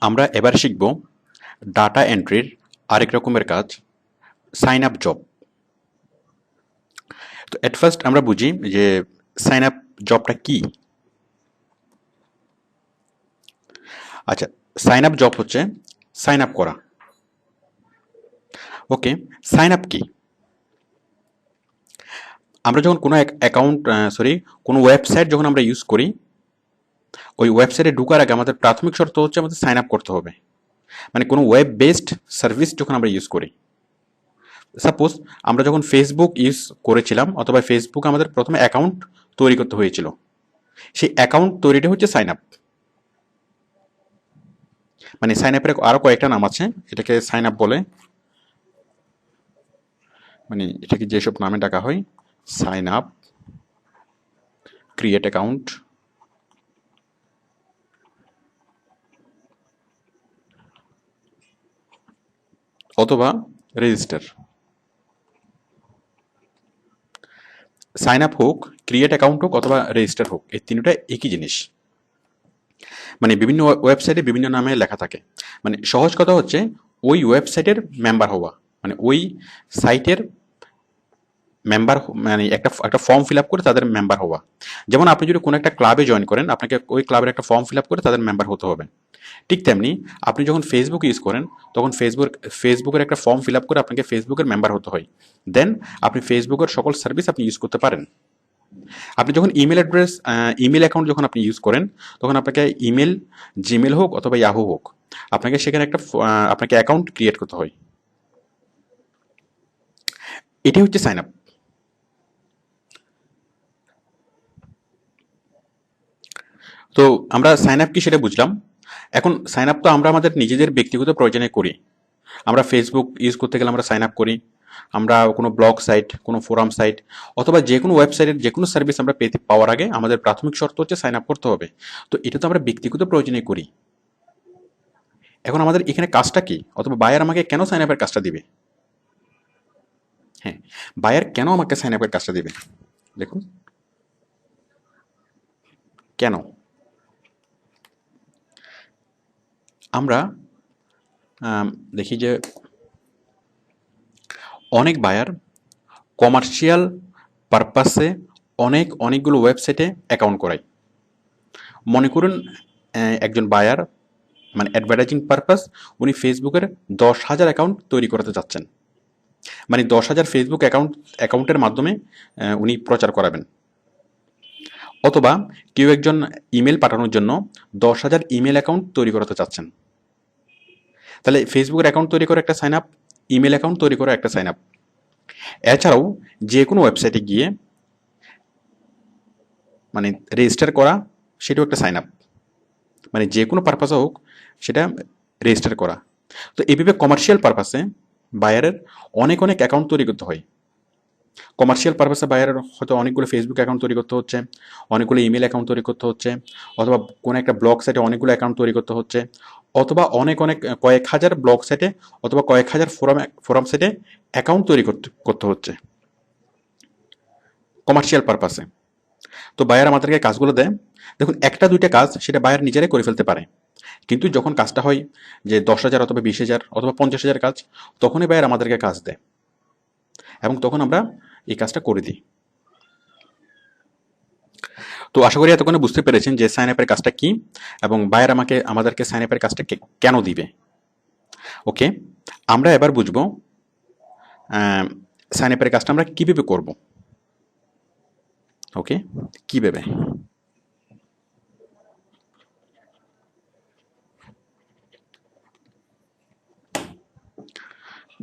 আমরা এবার শিখব ডাটা এন্ট্রির আরেক রকমের কাজ, সাইন আপ জব। তো এট ফার্স্ট আমরা বুঝি যে সাইন আপ জবটা কি। আচ্ছা, সাইন আপ জব হচ্ছে সাইন আপ করা। ওকে, সাইন আপ কি? আমরা যখন কোনো অ্যাকাউন্ট কোনো ওয়েবসাইট যখন আমরা ইউজ করি, ওই ওয়েবসাইটে ঢোকার আগে আমাদের প্রাথমিক শর্ত হচ্ছে আমাদের সাইন আপ করতে হবে। মানে কোনো ওয়েব বেসড সার্ভিস যখন আমরা ইউজ করি, সাপোজ আমরা যখন ফেসবুক ইউজ করেছিলাম অথবা ফেসবুক আমাদের প্রথমে অ্যাকাউন্ট তৈরি করতে হয়েছিল, সেই অ্যাকাউন্ট তৈরিটা হচ্ছে সাইন আপ। মানে সাইন আপের আরও কয়েকটা নাম আছে, এটাকে সাইন আপ বলে, মানে এটাকে যেসব নামে ডাকা হয়, সাইন আপ, ক্রিয়েট অ্যাকাউন্ট, অথবা রেজিস্টার। সাইন আপ হোক, ক্রিয়েট অ্যাকাউন্ট হোক অথবা রেজিস্টার হোক, এই তিনটা একই জিনিস। মানে বিভিন্ন ওয়েবসাইটে বিভিন্ন নামে লেখা থাকে। মানে সহজ কথা হচ্ছে ওই ওয়েবসাইটের মেম্বার হওয়া, মানে ওই সাইটের মেম্বার, মানে একটা একটা ফর্ম ফিল আপ করে তাদের মেম্বার হওয়া। যেমন আপনি যদি কোনো একটা ক্লাবে জয়েন করেন, আপনাকে ওই ক্লাবের একটা ফর্ম ফিল আপ করে তাদের মেম্বার হতে হবে। ঠিক তেমনি আপনি যখন ফেসবুক ইউজ করেন, তখন ফেসবুকের একটা ফর্ম ফিল আপ করে আপনাকে ফেসবুকের মেম্বার হতে হয়। দেন আপনি ফেসবুকের সকল সার্ভিস আপনি ইউজ করতে পারেন। আপনি যখন ইমেল অ্যাকাউন্ট যখন আপনি ইউজ করেন, তখন আপনাকে ইমেল, জিমেল হোক অথবা ইয়াহু হোক, আপনাকে সেখানে আপনাকে অ্যাকাউন্ট ক্রিয়েট করতে হয়। এটাই হচ্ছে সাইন আপ। তো আমরা সাইন আপ কি সেটা বুঝলাম। এখন সাইন আপ তো আমরা আমাদের নিজেদের ব্যক্তিগত প্রয়োজনে করি। আমরা ফেসবুক ইউজ করতে গেলে আমরা সাইন আপ করি। আমরা কোনো ব্লগ সাইট, কোনো ফোরাম সাইট অথবা যে কোনো ওয়েবসাইটের যে কোনো সার্ভিস আমরা পাওয়ার আগে আমাদের প্রাথমিক শর্ত হচ্ছে সাইন আপ করতে হবে। তো এটা তো আমরা ব্যক্তিগত প্রয়োজনে করি। এখন আমাদের এখানে কাজটা কি, অথবা বায়ার আমাকে কেন সাইন আপের কাজটা দিবে? হ্যাঁ, বায়ার কেন আমাকে সাইন আপের কাজটা দিবে? দেখুন কেন। আমরা দেখি যে অনেক বায়ার কমার্শিয়াল পারপাসে অনেকগুলো ওয়েবসাইটে অ্যাকাউন্ট করায়। মনে করুন একজন বায়ার, মানে অ্যাডভার্টাইজিং পারপাস, উনি ফেসবুকের 10,000 অ্যাকাউন্ট তৈরি করতে চাচ্ছেন। মানে 10,000 ফেসবুক অ্যাকাউন্টের মাধ্যমে উনি প্রচার করাবেন। অথবা কেউ একজন ইমেল পাঠানোর জন্য 10,000 ইমেল অ্যাকাউন্ট তৈরি করতে চাচ্ছেন। তাহলে ফেসবুকের অ্যাকাউন্ট তৈরি করে একটা সাইন আপ, ইমেল অ্যাকাউন্ট তৈরি করে একটা সাইন আপ। এছাড়াও যে কোনো ওয়েবসাইটে গিয়ে মানে রেজিস্টার করা, সেটাও একটা সাইন আপ। মানে যে কোনো পারপাসে হোক সেটা রেজিস্টার করা। তো এইভাবে কমার্শিয়াল পারপাসে বায়ারের অনেক অ্যাকাউন্ট তৈরি করতে হয়। কমার্শিয়াল পারপাসে বায়ারের হয়তো অনেকগুলো ফেসবুক অ্যাকাউন্ট তৈরি করতে হচ্ছে, অনেকগুলো ইমেল অ্যাকাউন্ট তৈরি করতে হচ্ছে, অথবা কোনো একটা ব্লগ সাইটে অনেকগুলো অ্যাকাউন্ট তৈরি করতে হচ্ছে, অথবা অনেক কয়েক হাজার ব্লগ সাইটে অথবা কয়েক হাজার ফোরাম সাইটে অ্যাকাউন্ট তৈরি করতে হচ্ছে কমার্শিয়াল পারপাসে। তো বায়ার আমাদেরকে কাজগুলো দেয়। দেখুন, একটা দুইটা কাজ সেটা বায়ার নিজেরাই করে ফেলতে পারে, কিন্তু যখন কাজটা হয় যে 10,000 অথবা 20,000 অথবা 50,000 কাজ, তখনই বায়ার আমাদেরকে কাজ দেয় এবং তখন আমরা এই কাজটা করে দিই। তো আশা করি এতক্ষণে বুঝতে পেরেছেন যে সাইন আপের কাজটা কি এবং বায়ার আমাদেরকে সাইন আপের কাজটা কেন দিবে। ওকে, আমরা এবার বুঝবো সাইন আপের কাজটা আমরা কিভাবে করব। ওকে, কিভাবে।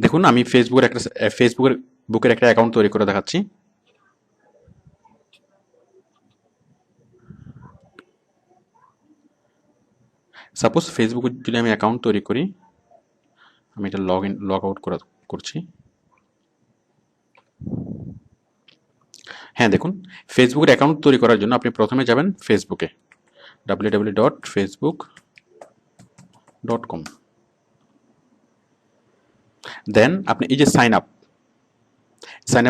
দেখুন, আমি ফেসবুকের একটা অ্যাকাউন্ট তৈরি করে দেখাচ্ছি। সাপোজ ফেসবুকে যদি আমি অ্যাকাউন্ট তৈরি করি, আমি এটা লগ আউট করছি। হ্যাঁ, দেখুন, ফেসবুকের অ্যাকাউন্ট তৈরি করার জন্য আপনি প্রথমে যাবেন ফেসবুকে, www.facebook.com। দেন আপনি এই যে সাইন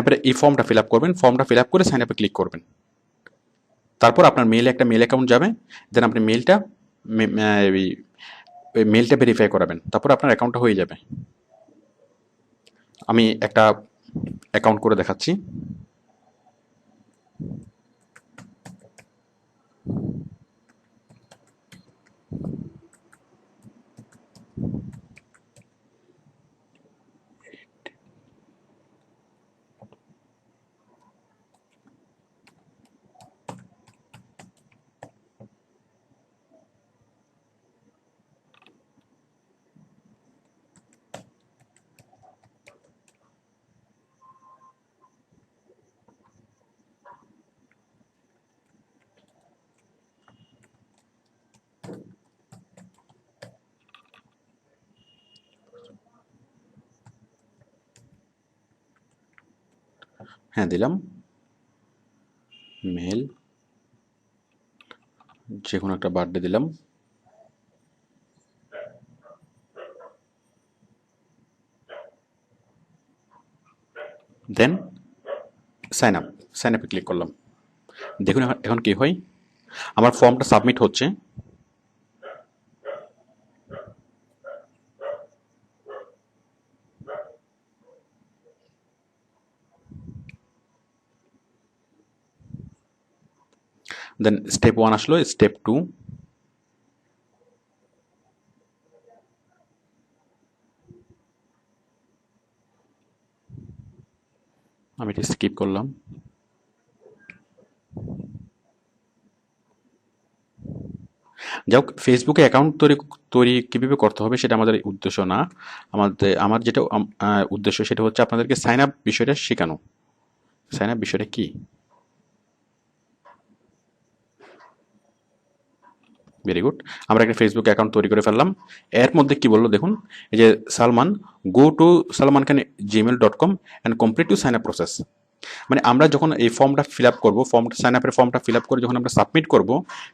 আপের এই ফর্মটা ফিল আপ করবেন। ফর্মটা ফিল আপ করে সাইন আপে ক্লিক করবেন। তারপর আপনার মেইলে একটা মেল অ্যাকাউন্ট যাবে। দেন আপনি মেলটা ওই মেলটা ভেরিফাই করাবেন, তারপর আপনার অ্যাকাউন্টটা হয়ে যাবে। আমি একটা অ্যাকাউন্ট করে দেখাচ্ছি। হ্যাঁ, দিলাম মেল, যে কোনো একটা বার্থডে দিলাম। দেন সাইন আপে ক্লিক করলাম। দেখুন এখন এখন কি হয়, আমার ফর্মটা সাবমিট হচ্ছে। দেন স্টেপ 1 আসলো, স্টেপ 2, আমি এটা স্কিপ করলাম। যাক, ফেসবুকে অ্যাকাউন্ট তৈরি তৈরি কীভাবে করতে হবে সেটা আমাদের উদ্দেশ্য না। আমার যেটা উদ্দেশ্য সেটা হচ্ছে আপনাদেরকে সাইন আপ বিষয়টা শেখানো। সাইন আপ বিষয়টা কি? Very good. আমরা একটা ফেসবুক অ্যাকাউন্ট তৈরি করে ফেললাম। এর মধ্যে কি বললো দেখুন, এই যে Salman, go to salmankan@gmail.com and complete to sign up process. মানে আমরা যখন এই ফর্মটা ফিল আপ করবো, সাইন আপের ফর্মটা ফিল আপ করে যখন আমরা সাবমিট করব,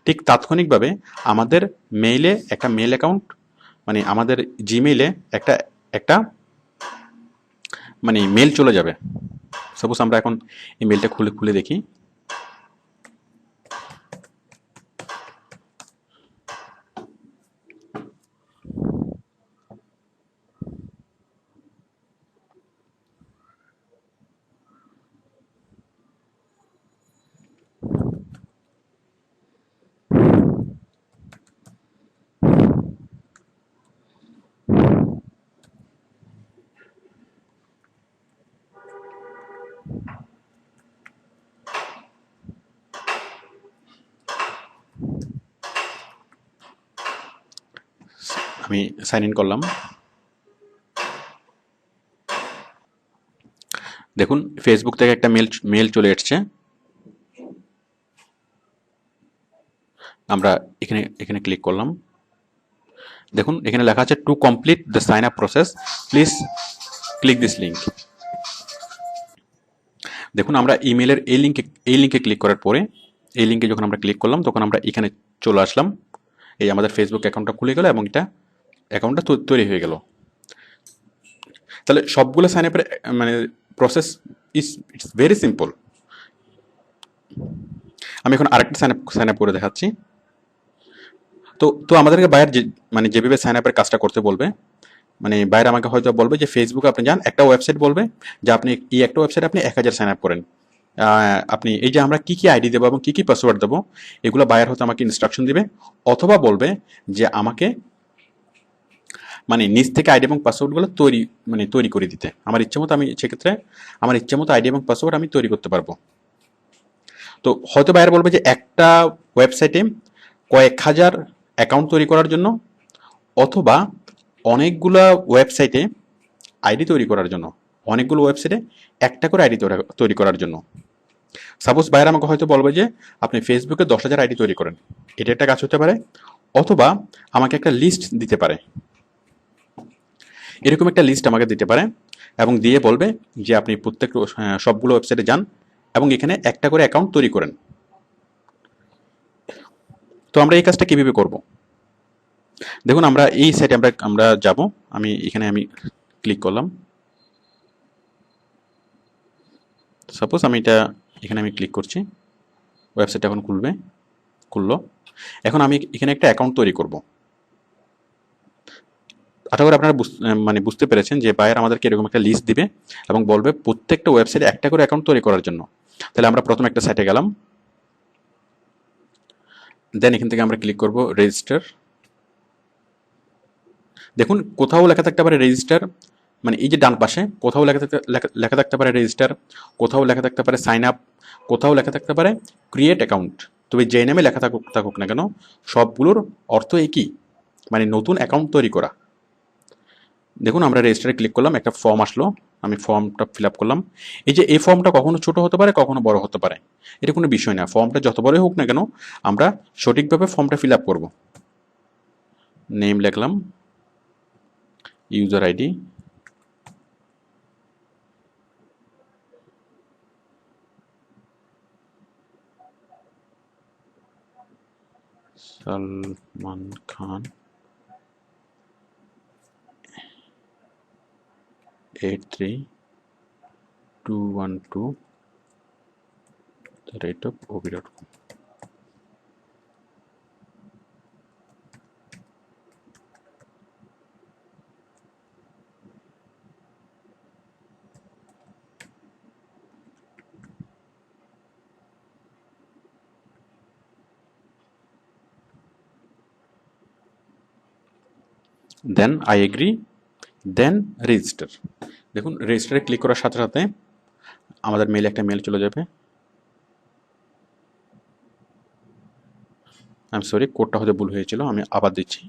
ঠিক তাৎক্ষণিকভাবে আমাদের মেইলে একটা মেল অ্যাকাউন্ট, মানে আমাদের জিমেইলে একটা একটা মানে মেল চলে যাবে। সাপোজ আমরা এখন এই মেলটা খুলে খুলে দেখি। আমি সাইন ইন করলাম। দেখুন ফেসবুক থেকে একটা মেল চলে এসছে। আমরা এখানে এখানে ক্লিক করলাম। দেখুন এখানে লেখা আছে to complete the sign up process please click this link. দেখুন আমরা ইমেলের এই লিঙ্কে ক্লিক করার পরে, এই লিঙ্কে যখন আমরা ক্লিক করলাম তখন আমরা এখানে চলে আসলাম। এই আমাদের ফেসবুক অ্যাকাউন্টটা খুলে গেল এবং এটা অ্যাকাউন্টটা তৈরি হয়ে গেল। তাহলে সবগুলো সাইন আপের মানে প্রসেস ইটস ভেরি সিম্পল। আমি এখন আরেকটা সাইন আপ করে দেখাচ্ছি। তো তো আমাদেরকে বায়ার মানে যেভাবে সাইন আপের কাজটা করতে বলবে, মানে বায়ার আমাকে হয়তো বলবে যে ফেসবুকে আপনি যান, একটা ওয়েবসাইট বলবে যে আপনি এই একটা ওয়েবসাইটে আপনি 1000 সাইন আপ করেন। আপনি এই যে আমরা কি কি আইডি দেবো এবং কি কি পাসওয়ার্ড দেবো, এগুলো বায়ার হয়তো আমাকে ইনস্ট্রাকশন দিবে, অথবা বলবে যে আমাকে মানে নিজ থেকে আইডি এবং পাসওয়ার্ডগুলো তৈরি করে দিতে। আমার ইচ্ছে মতো আমি সেক্ষেত্রে আমার ইচ্ছে মতো আইডি এবং পাসওয়ার্ড আমি তৈরি করতে পারবো। তো হয়তো বায়ার বলবে যে একটা ওয়েবসাইটে কয়েক হাজার অ্যাকাউন্ট তৈরি করার জন্য, অথবা অনেকগুলা ওয়েবসাইটে আইডি তৈরি করার জন্য, অনেকগুলো ওয়েবসাইটে একটা করে আইডি তৈরি করার জন্য। সাপোজ বায়ার আমাকে হয়তো বলবে যে আপনি ফেসবুকে 10,000 আইডি তৈরি করেন, এটা একটা কাজ হতে পারে। অথবা আমাকে একটা লিস্ট দিতে পারে, এরকম একটা লিস্ট আমাকে দিতে পারে এবং দিয়ে বলবে যে আপনি প্রত্যেক সবগুলো ওয়েবসাইটে যান এবং এখানে একটা করে অ্যাকাউন্ট তৈরি করেন। তো আমরা এই কাজটা কিভাবে করব? দেখুন আমরা এই সাইটে আমরা যাব। আমি ক্লিক করলাম। সাপোজ এখানে আমি ক্লিক করছি, ওয়েবসাইট এখন খুললো। এখন আমি এখানে একটা অ্যাকাউন্ট তৈরি করব। আশা করি আপনারা মানে বুঝতে পেরেছেন যে বায়ার আমাদেরকে এরকম একটা লিস্ট দিবে এবং বলবে প্রত্যেকটা ওয়েবসাইটে একটা করে অ্যাকাউন্ট তৈরি করার জন্য। তাহলে আমরা প্রথম একটা সাইটে গেলাম, দেন এখান থেকে আমরা ক্লিক করব রেজিস্টার। দেখুন কোথাও লেখা থাকতে পারে রেজিস্টার, মানে এই যে ডান পাশে কোথাও লেখা থাকতে পারে রেজিস্টার, কোথাও লেখা থাকতে পারে সাইন আপ, কোথাও লেখা থাকতে পারে ক্রিয়েট অ্যাকাউন্ট। তবে যে নামে লেখা থাকুক থাকুক না কেন সবগুলোর অর্থ একই, মানে নতুন অ্যাকাউন্ট তৈরি করা। দেখুন আমরা রেজিস্টারে ক্লিক করলাম, একটা ফর্ম আসলো, আমি ফর্মটা ফিল আপ করলাম। এই যে এই ফর্মটা কখনো ছোট হতে পারে কখনো বড় হতে পারে, এটা কোনো বিষয় না। ফর্মটা যত বড়ই হোক না কেন আমরা সঠিকভাবে ফর্মটা ফিল আপ করবো। নেম লিখলাম, user ID, Salman Khan 83212@ob.com। Then I agree, then register. দেখুন রেজিস্টারে ক্লিক করার সাথে সাথে আমাদের মেলে একটা মেল চলে যাবে। আমি সরি, কোডটা হয়তো ভুল হয়েছিল, আমি আবার দিচ্ছি।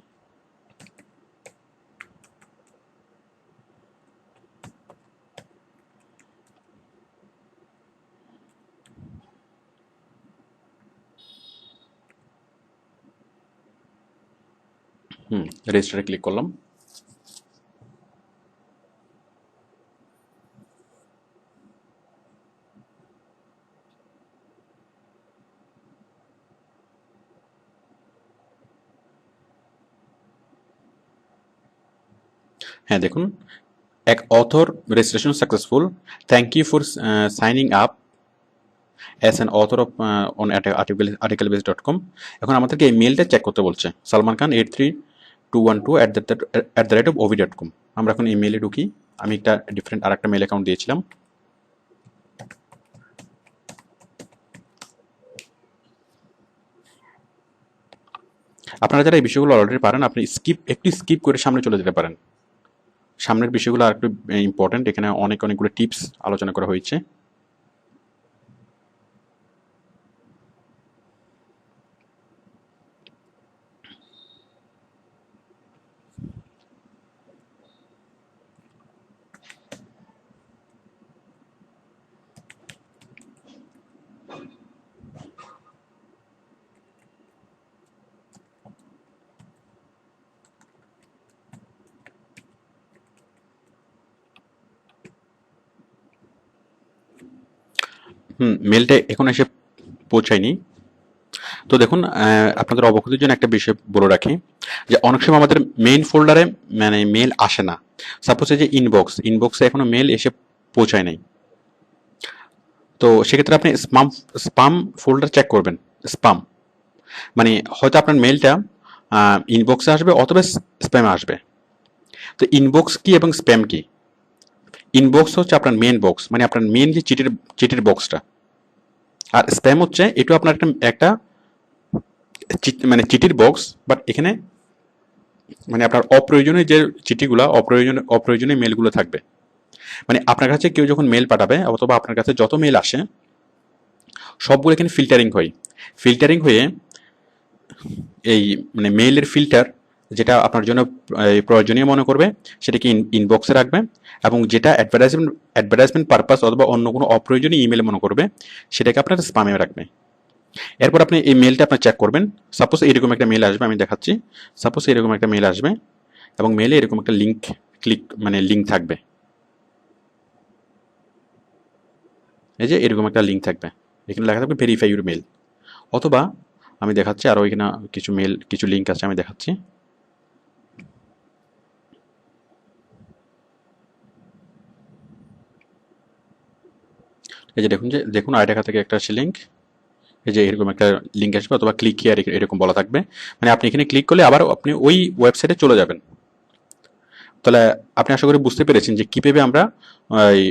রেজিস্টারে ক্লিক করলাম। হ্যাঁ দেখুন, এক author registration successful, thank you for signing up as an author of on articlebase.com। এখন আমাদেরকে এই মেলটা চেক করতে বলছে, সালমান খান 83212@ob.com। আমরা এখন এই মেলে ঢুকি। আমি একটা ডিফারেন্ট আর একটা মেল অ্যাকাউন্ট দিয়েছিলাম। আপনারা যারা এই বিষয়গুলো অলরেডি পারেন আপনি একটু স্কিপ করে সামনে চলে যেতে পারেন। সামনের বিষয়গুলো আর একটু ইম্পর্টেন্ট, এখানে অনেকগুলো টিপস আলোচনা করা হয়েছে। মেলটা এখন এসে পৌঁছায়নি। তো দেখুন আপনাদের অবগতির জন্য একটা বিষয় বলে রাখি যে অনেক সময় আমাদের মেইন ফোল্ডারে মানে মেল আসে না। সাপোজ এই যে ইনবক্সে এখনো মেল এসে পৌঁছায় নাই। তো সেক্ষেত্রে আপনি স্পাম ফোল্ডার চেক করবেন। স্পাম মানে হয়তো আপনার মেলটা ইনবক্সে আসবে অথবা স্প্যামে আসবে। তো ইনবক্স কি এবং স্প্যাম কি? ইনবক্স হচ্ছে আপনার মেন বক্স, মানে আপনার মেন যে চিঠির বক্সটা। আর স্প্যাম হচ্ছে এটা আপনার একটা মানে চিঠির বক্স, বাট এখানে মানে আপনার অপ্রয়োজনীয় যে চিঠিগুলো, অপ্রয়োজনীয় মেলগুলো থাকবে। মানে আপনার কাছে কেউ যখন মেল পাঠাবে অথবা আপনার কাছে যত মেল আসে সবগুলো এখানে ফিল্টারিং হয়ে এই মানে মেইলের ফিল্টার যেটা আপনার জন্য প্রয়োজনীয় মনে করবে সেটাকে ইনবক্সে রাখবে, এবং যেটা অ্যাডভার্টাইজমেন্ট পারপাস অথবা অন্য কোনো অপ্রয়োজনীয় ইমেল মনে করবে সেটাকে আপনার স্প্যামে রাখবে। এরপর আপনি এই মেলটা আপনার চেক করবেন। সাপোজ এরকম একটা মেল আসবে, আমি দেখাচ্ছি। সাপোজ এরকম একটা মেল আসবে এবং মেলে এরকম একটা লিঙ্ক থাকবে। এই যে এরকম একটা লিঙ্ক থাকবে, এখানে লেখা থাকবে ভেরিফাই ইউর মেল। অথবা আমি দেখাচ্ছি আরও এখানে কিছু লিঙ্ক আছে, আমি দেখাচ্ছি। এই যে দেখুন আইডাকা থেকে একটা আছে লিঙ্ক। এই যে এরকম একটা লিঙ্ক আসবে অথবা ক্লিক হিয়ার এরকম বলা থাকবে। মানে আপনি এখানে ক্লিক করলে আবার আপনি ওই ওয়েবসাইটে চলে যাবেন। তাহলে আপনি আশা করি বুঝতে পেরেছেন যে কীভাবে আমরা এই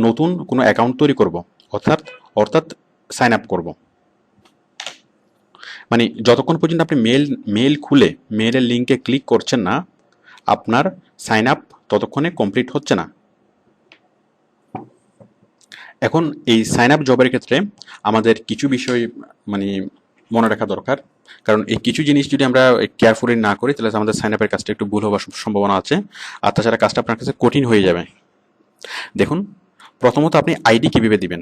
নতুন কোনো অ্যাকাউন্ট তৈরি করব, অর্থাৎ অর্থাৎ সাইন আপ করব। মানে যতক্ষণ পর্যন্ত আপনি মেল খুলে মেলের লিঙ্কে ক্লিক করছেন না, আপনার সাইন আপ ততক্ষণে কমপ্লিট হচ্ছে না। এখন এই সাইন আপ জবের ক্ষেত্রে আমাদের কিছু বিষয় মানে মনে রাখা দরকার, কারণ এই কিছু জিনিস যদি আমরা কেয়ারফুলি না করি তাহলে আমাদের সাইন আপের কাজটা একটু ভুল হওয়ার সম্ভাবনা আছে, আর তাছাড়া কাজটা আপনার কাছে কঠিন হয়ে যাবে। দেখুন, প্রথমত আপনি আইডি কীভাবে দিবেন,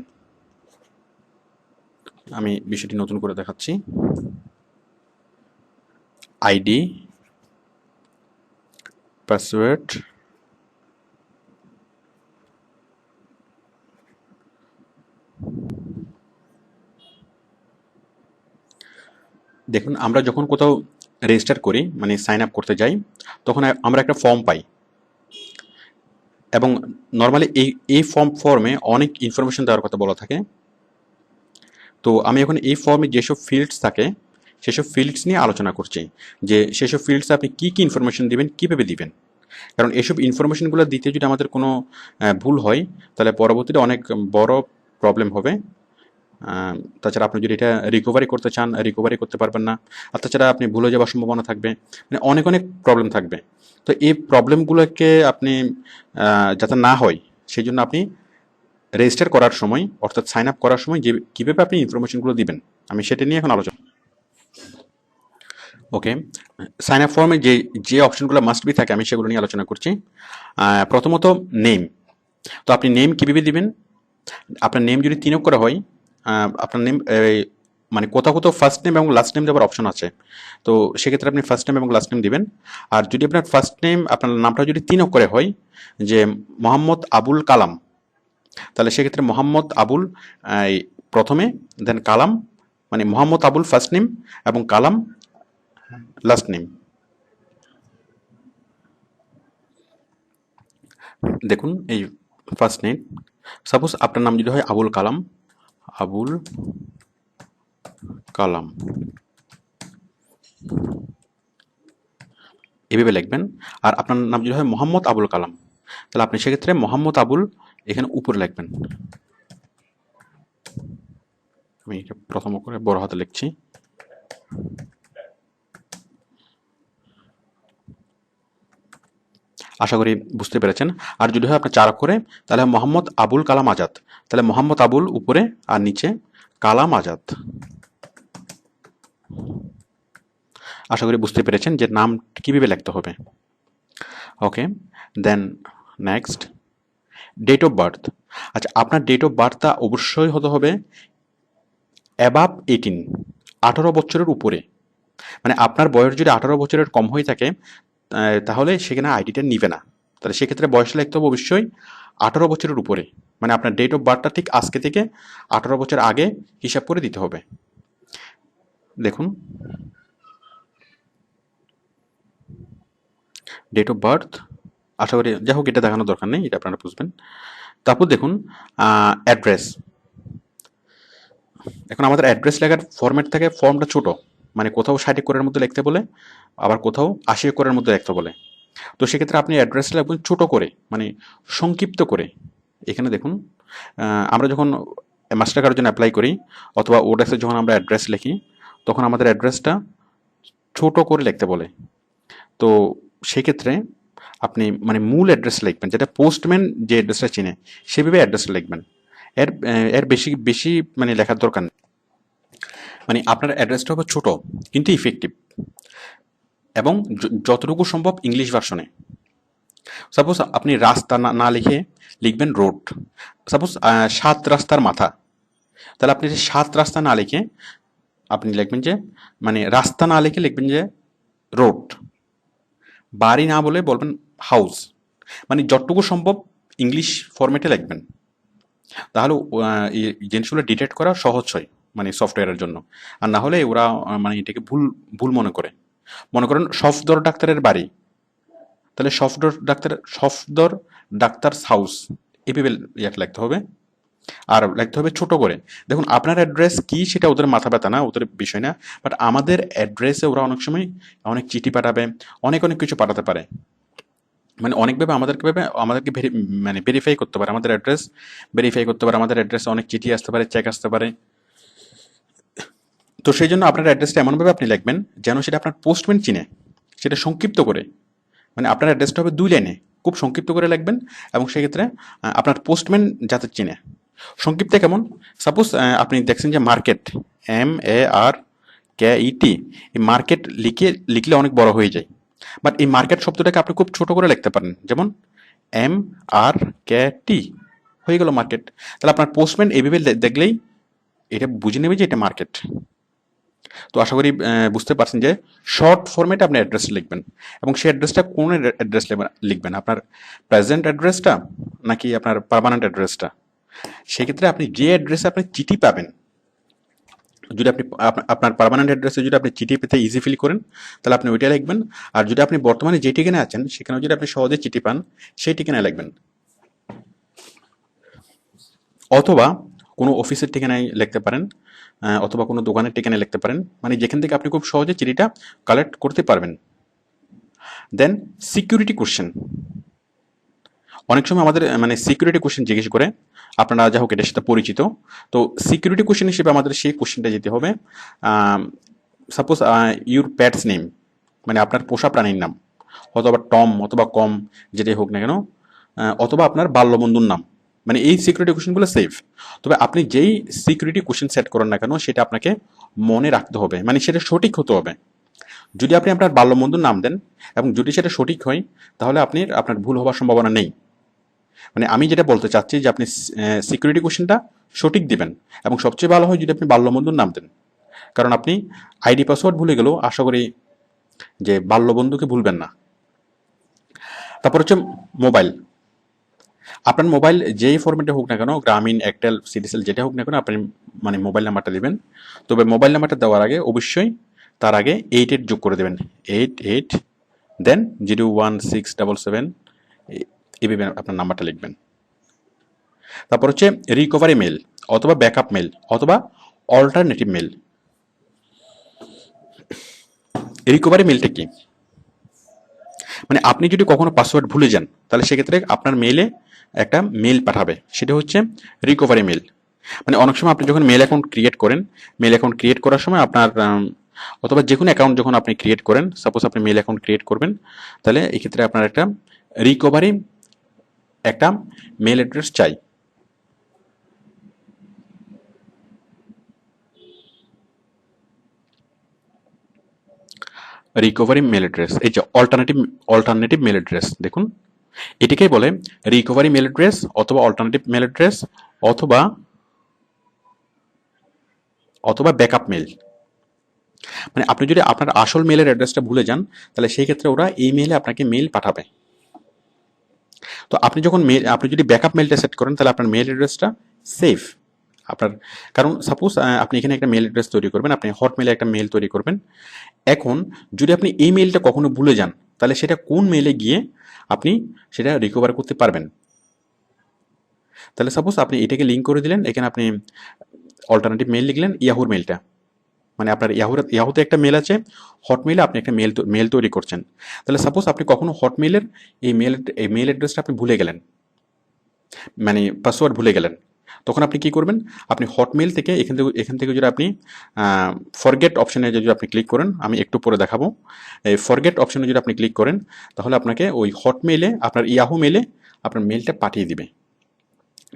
আমি বিষয়টি নতুন করে দেখাচ্ছি। আইডি, পাসওয়ার্ড, দেখুন আমরা যখন কোথাও রেজিস্টার করি মানে সাইন আপ করতে যাই, তখন আমরা একটা ফর্ম পাই, এবং নর্মালি এই ফর্মে অনেক ইনফরমেশন দেওয়ার কথা বলা থাকে। তো আমি এখন এই ফর্মে যেসব ফিল্ডস থাকে সেসব ফিল্ডস নিয়ে আলোচনা করছি, যে সেসব ফিল্ডসে আপনি কী কী ইনফরমেশন দিবেন, কীভাবে দিবেন। কারণ এসব ইনফরমেশনগুলো দিতে যদি আমাদের কোনো ভুল হয় তাহলে পরবর্তীতে অনেক বড় প্রবলেম হবে। তাছাড়া আপনি যদি এটা রিকভারি করতে চান, রিকভারি করতে পারবেন না, আর তাছাড়া আপনি ভুলে যাওয়ার সম্ভাবনা থাকবে, মানে অনেক অনেক প্রবলেম থাকবে। তো এই প্রবলেমগুলোকে আপনি যাতে না হয় সেই জন্য আপনি রেজিস্টার করার সময় অর্থাৎ সাইন আপ করার সময় যে কীভাবে আপনি ইনফরমেশনগুলো দিবেন, আমি সেটা নিয়ে এখন আলোচনা। ওকে, সাইন আপ ফর্মে যে যে অপশনগুলো মাস্ট বি থাকে আমি সেগুলো নিয়ে আলোচনা করছি। প্রথমত নেম। তো আপনি নেম কীভাবে দিবেন, আপনার নেম যদি 3 অক্ষরে হয়, আপনার নেম মানে কোথাও কোথাও ফার্স্ট নেম এবং লাস্ট নেম দেওয়ার অপশন আছে, তো সেক্ষেত্রে আপনি ফার্স্ট নেম এবং লাস্ট নেম দিবেন। আর যদি আপনার ফার্স্ট নেম আপনার নামটা যদি 3 অক্ষরে হয়, যে মোহাম্মদ আবুল কালাম, তাহলে সেক্ষেত্রে মোহাম্মদ আবুল প্রথমে, দেন কালাম, মানে মোহাম্মদ আবুল ফার্স্ট নেম এবং কালাম লাস্ট নেম। দেখুন এই ফার্স্ট নেম, সাপোজ আপনার নাম যদি হয় আবুল কালাম, আবুল কালাম এভাবে লিখবেন। আর আপনার নাম যদি হয় মোহাম্মদ আবুল কালাম, তাহলে আপনি সেক্ষেত্রে মোহাম্মদ আবুল এখানে উপরে লিখবেন। আমি এটা প্রথম করে বড় হাতে লিখছি। আশা করি বুঝতে পেরেছেন। আর যদি হয় আপনার 4 অক্ষরে, তাহলে মোহাম্মদ আবুল কালাম আজাদ, তাহলে মোহাম্মদ আবুল উপরে আর নিচে কালাম আজাদ। আশা করি বুঝতে পেরেছেন যে নাম কীভাবে লিখতে হবে। Okay, then next date of birth. আচ্ছা, আপনার ডেট অফ বার্থটা অবশ্যই হতে হবে অ্যাবাভ 18, 18 বছরের উপরে। মানে আপনার বয়স যদি 18 বছরের কম হয়ে থাকে তাহলে সেখানে আইডিটা নিবে না। তাহলে সেক্ষেত্রে বয়স লিখতে হবে অবশ্যই 18 বছরের উপরে, মানে আপনার ডেট অফ বার্থটা ঠিক আজকে থেকে 18 বছর আগে হিসাব করে দিতে হবে। দেখুন ডেট অফ বার্থ, আশা করি যাই হোক এটা দেখানোর দরকার নেই, এটা আপনারা বুঝবেন। তারপর দেখুন অ্যাড্রেস। এখন আমাদের অ্যাড্রেস লেখার ফরম্যাট থাকে, ফর্মটা ছোট, মানে কোথাও 60 অক্ষরের মধ্যে লিখতে বলে, আবার কোথাও 80 অক্ষরের মধ্যে লিখতে বলে। তো সেক্ষেত্রে আপনি অ্যাড্রেসটা লিখবেন ছোট করে, মানে সংক্ষিপ্ত করে। এখানে দেখুন আমরা যখন মাস্টার কার্ডের জন্য অ্যাপ্লাই করি অথবা ওডেক্সে যখন আমরা অ্যাড্রেস লিখি, তখন আমাদের অ্যাড্রেসটা ছোট করে লিখতে বলে। তো সেক্ষেত্রে আপনি মানে মূল অ্যাড্রেস লিখবেন, যেটা পোস্টম্যান যে অ্যাড্রেসটা চিনে সেভাবে অ্যাড্রেসটা লিখবেন। এর এর বেশি বেশি মানে লেখার দরকার নেই। মানে আপনার অ্যাড্রেসটা হবে ছোট কিন্তু ইফেক্টিভ, এবং যতটুকু সম্ভব ইংলিশ ভার্সনে। সাপোজ আপনি রাস্তা না লিখে লিখবেন রোড। সাপোজ 7 রাস্তার মাথা, তাহলে আপনি 7 রাস্তা না লিখে আপনি লিখবেন যে, মানে রাস্তা না লিখে লিখবেন যে রোড। বাড়ি না বলে বলবেন হাউস। মানে যতটুকু সম্ভব ইংলিশ ফরম্যাটে লিখবেন, তাহলে এই জিনিসগুলো ডিটেক্ট করা সহজ হয় মানে সফটওয়্যারের জন্য। আর না হলে ওরা মানে এটাকে ভুল ভুল মনে করেন সফদর ডাক্তারের বাড়ি, তাহলে সফদর ডাক্তার হাউস এভাবে লিখতে হবে। আর লিখতে হবে ছোট করে। দেখুন আপনার অ্যাড্রেস কি সেটা ওদের মাথা ব্যথা না, ওদের বিষয় না, বাট আমাদের অ্যাড্রেসে ওরা অনেক সময় অনেক চিঠি পাঠাবে, অনেক অনেক কিছু পাঠাতে পারে। মানে অনেকভাবে আমাদেরকে মানে ভেরিফাই করতে পারে, আমাদের অ্যাড্রেস ভেরিফাই করতে পারে, আমাদের অ্যাড্রেসে অনেক চিঠি আসতে পারে, চেক আসতে পারে। তো সেই জন্য আপনার অ্যাড্রেসটা এমনভাবে আপনি লিখবেন যেন সেটা আপনার পোস্টম্যান চিনে, সেটা সংক্ষিপ্ত করে। মানে আপনার অ্যাড্রেসটা হবে 2 লাইনে, খুব সংক্ষিপ্ত করে লিখবেন, এবং সেক্ষেত্রে আপনার পোস্টম্যান যাতে চিনে। সংক্ষিপ্তে কেমন? সাপোজ আপনি দেখছেন যে মার্কেট, MARKET, এই মার্কেট লিখলে অনেক বড় হয়ে যায়। বাট এই মার্কেট শব্দটাকে আপনি খুব ছোট করে লিখতে পারেন, যেমন MRKT, হয়ে গেল মার্কেট। তাহলে আপনার পোস্টম্যান এইভাবে দেখলেই এটা বুঝে নেবে যে এটা মার্কেট। তো আশা করি বুঝতে পারছেন যে শর্ট ফরম্যাটে আপনি অ্যাড্রেস লিখবেন, এবং সেই অ্যাড্রেসটা কোন অ্যাড্রেস লিখবেন, আপনার প্রেজেন্ট অ্যাড্রেসটা নাকি আপনার পার্মানেন্ট অ্যাড্রেসটা। সেক্ষেত্রে আপনি যে অ্যাড্রেসে আপনি চিঠি পাবেন, যদি আপনি আপনার পার্মানেন্ট অ্যাড্রেসে যদি আপনি চিঠি পেতে ইজি ফিল করেন, তাহলে আপনি ওইটা লিখবেন। আর যদি আপনি বর্তমানে যে ঠিকানায় আছেন সেখানেও যদি আপনি সহজে চিঠি পান, সেই ঠিকানায় লিখবেন। অথবা কোনো অফিসের ঠিকানায় লিখতে পারেন, অথবা কোনো দোকানের ঠিকানায় লিখতে পারেন, মানে যেখান থেকে আপনি খুব সহজে চিঠিটা কালেক্ট করতে পারবেন। দেন সিকিউরিটি কোশ্চেন, অনেক সময় আমাদের মানে সিকিউরিটি কোশ্চেন জিজ্ঞেস করে, আপনারা যা হোক এটার সাথে পরিচিত। তো সিকিউরিটি কোশ্চেন হিসেবে আমাদের সেই কোশ্চেনটা যেতে হবে, সাপোজ ইউর প্যাটস নেম, মানে আপনার পোষা প্রাণীর নাম, অথবা টম অথবা কম, যেটাই হোক না কেন, অথবা আপনার বাল্যবন্ধুর নাম। মানে এই সিকিউরিটি কোশ্চেনগুলো সেফ। তবে আপনি যেই সিকিউরিটি কোশ্চেন সেট করেন না কেন, সেটা আপনাকে মনে রাখতে হবে, মানে সেটা সঠিক হতে হবে। যদি আপনি আপনার বাল্যবন্ধুর নাম দেন এবং যদি সেটা সঠিক হয়, তাহলে আপনার ভুল হওয়ার সম্ভাবনা নেই। মানে আমি যেটা বলতে চাচ্ছি যে আপনি সিকিউরিটি কোশ্চেনটা সঠিক দিবেন, এবং সবচেয়ে ভালো হয় যদি আপনি বাল্যবন্ধুর নাম দেন। কারণ আপনি আইডি পাসওয়ার্ড ভুলে গেলেও আশা করি যে বাল্যবন্ধুকে ভুলবেন না। তারপর হচ্ছে মোবাইল। আপনার মোবাইল যেই ফরম্যাটে হোক না কেন, গ্রামীণ, এয়ারটেল, সিডিসেল, যেটা হোক না কেন, আপনি মানে মোবাইল নাম্বারটা দিবেন। তবে মোবাইল নাম্বারটা দেওয়ার আগে অবশ্যই তার আগে 88 যোগ করে দেবেন, 88, দেন 01677, এইভাবে আপনার নাম্বারটা লিখবেন। তারপর হচ্ছে রিকভারি মেল, অথবা ব্যাকআপ মেল, অথবা অল্টারনেটিভ মেল। রিকভারি মেলটা কি? মানে আপনি যদি কখনো পাসওয়ার্ড ভুলে যান, তাহলে সেক্ষেত্রে আপনার মেইলে একটা মেল পাঠাবে, সেটা হচ্ছে রিকভারি মেল। মানে অনেক সময় আপনি যখন মেল অ্যাকাউন্ট ক্রিয়েট করেন, মেল অ্যাকাউন্ট ক্রিয়েট করার সময় আপনার অথবা যে কোনো অ্যাকাউন্ট যখন আপনি ক্রিয়েট করেন, সাপোজ আপনি মেল অ্যাকাউন্ট ক্রিয়েট করবেন, তাহলে এক্ষেত্রে আপনার একটা রিকভারি একটা মেল অ্যাড্রেস চাই। রিকভারি মেল অ্যাড্রেস, এই যে অল্টারনেটিভ মেল অ্যাড্রেস, দেখুন এটিকেই বলে রিকভারি মেল অ্যাড্রেস, অথবা অল্টারনেটিভ মেল অ্যাড্রেস, অথবা অথবা ব্যাকআপ মেল। মানে আপনি যদি আপনার আসল মেলের অ্যাড্রেসটা ভুলে যান, তাহলে সেই ক্ষেত্রে ওরা এই মেলে আপনাকে মেল পাঠাবে। তো আপনি যদি ব্যাকআপ মেলটা সেট করেন, তাহলে আপনার মেল অ্যাড্রেসটা সেফ আপনার। কারণ সাপোজ আপনি এখানে একটা মেল অ্যাড্রেস তৈরি করবেন, আপনি হটমেলে একটা মেল তৈরি করবেন। এখন যদি আপনি এই মেলটা কখনো ভুলে যান, তাহলে সেটা কোন মেলে গিয়ে আপনি সেটা রিকভার করতে পারবেন। তাহলে সাপোজ আপনি এটাকে লিঙ্ক করে দিলেন, এখানে আপনি অল্টারনেটিভ মেল লিখলেন, ইয়াহুর মেলটা, মানে আপনার ইয়াহুতে একটা মেল আছে, হটমেইলে আপনি একটা মেল তৈরি করছেন। তাহলে সাপোজ আপনি কখনো হটমেইলের এই মেল অ্যাড্রেসটা আপনি ভুলে গেলেন, মানে পাসওয়ার্ড ভুলে গেলেন, তখন আপনি কি করবেন? আপনি হটমেইল থেকে এখান থেকে যদি আপনি ফরগেট অপশনে যদি আপনি ক্লিক করেন, আমি একটু পরে দেখাবো, এই ফরগেট অপশনে যদি আপনি ক্লিক করেন, তাহলে আপনাকে ওই হটমেইলে আপনার ইয়াহু মেলে আপনার মেলটা পাঠিয়ে দিবে,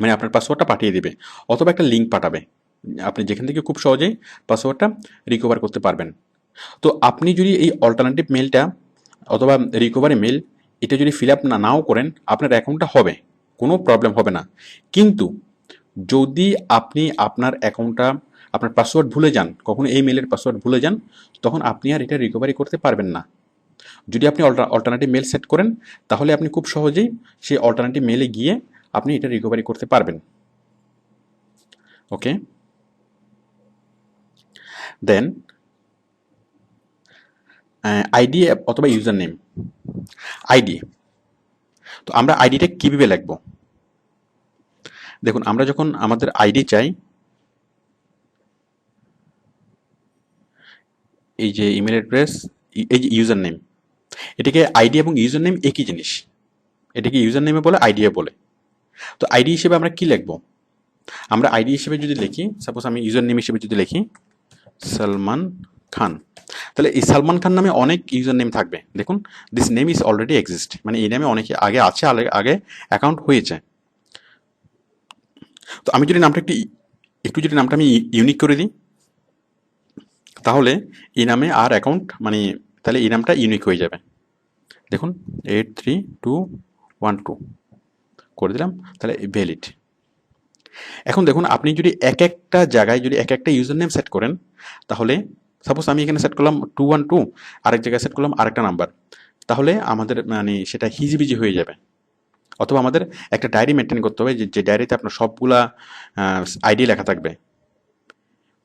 মানে আপনার পাসওয়ার্ডটা পাঠিয়ে দিবে, অথবা একটা লিঙ্ক পাঠাবে, আপনি যেখান থেকে খুব সহজেই পাসওয়ার্ডটা রিকভার করতে পারবেন। তো আপনি যদি এই অল্টারনেটিভ মেলটা অথবা রিকভারি মেল এটা যদি ফিল আপ নাও করেন, আপনার অ্যাকাউন্টটা হবে, কোনো প্রবলেম হবে না। কিন্তু যদি আপনি আপনার অ্যাকাউন্টটা আপনার পাসওয়ার্ড ভুলে যান, কখনো এই মেলের পাসওয়ার্ড ভুলে যান, তখন আপনি আর এটা রিকভারি করতে পারবেন না। যদি আপনি অল্টারনেটিভ মেল সেট করেন, তাহলে আপনি খুব সহজেই সেই অল্টারনেটিভ মেলে গিয়ে আপনি এটা রিকভারি করতে পারবেন। ওকে, দেন আইডি অথবা ইউজার নেম। আইডি, তো আমরা আইডিটা কীভাবে লিখবো? দেখুন, আমরা যখন আমাদের আইডি চাই, এই যে ইমেল অ্যাড্রেস, এই যে ইউজার নেম, এটাকে আইডি এবং ইউজার নেম একই জিনিস। এটাকে ইউজার নেমে বলে, আইডিয়া বলে। তো আইডি হিসেবে আমরা কি লিখবো? আমরা আইডি হিসেবে যদি লিখি, সাপোজ আমি ইউজার নেম হিসেবে যদি লিখি সালমান খান, তাহলে এই সালমান খান নামে অনেক ইউজার নেম থাকবে। দেখুন, this name is already exist, মানে এই নামে অনেকে আগে আছে, আগে অ্যাকাউন্ট হয়েছে। তো আমি যদি নামটা একটু যদি নামটা আমি ইউনিক করে দিই, তাহলে এই নামে আর অ্যাকাউন্ট মানে তাহলে এই নামটা ইউনিক হয়ে যাবে। দেখুন 83212 করে দিলাম, তাহলে ভ্যালিড। এখন দেখুন, আপনি যদি এক একটা জায়গায় যদি এক একটা ইউজার নেম সেট করেন, তাহলে সাপোজ আমি এখানে সেট করলাম 212, আরেক জায়গায় সেট করলাম আরেকটা নাম্বার, তাহলে আমাদের মানে সেটা হিজিবিজি হয়ে যাবে। অথবা আমাদের একটা ডায়েরি মেনটেন করতে হবে, যে ডায়েরিতে আপনার সবগুলা আইডি লেখা থাকবে।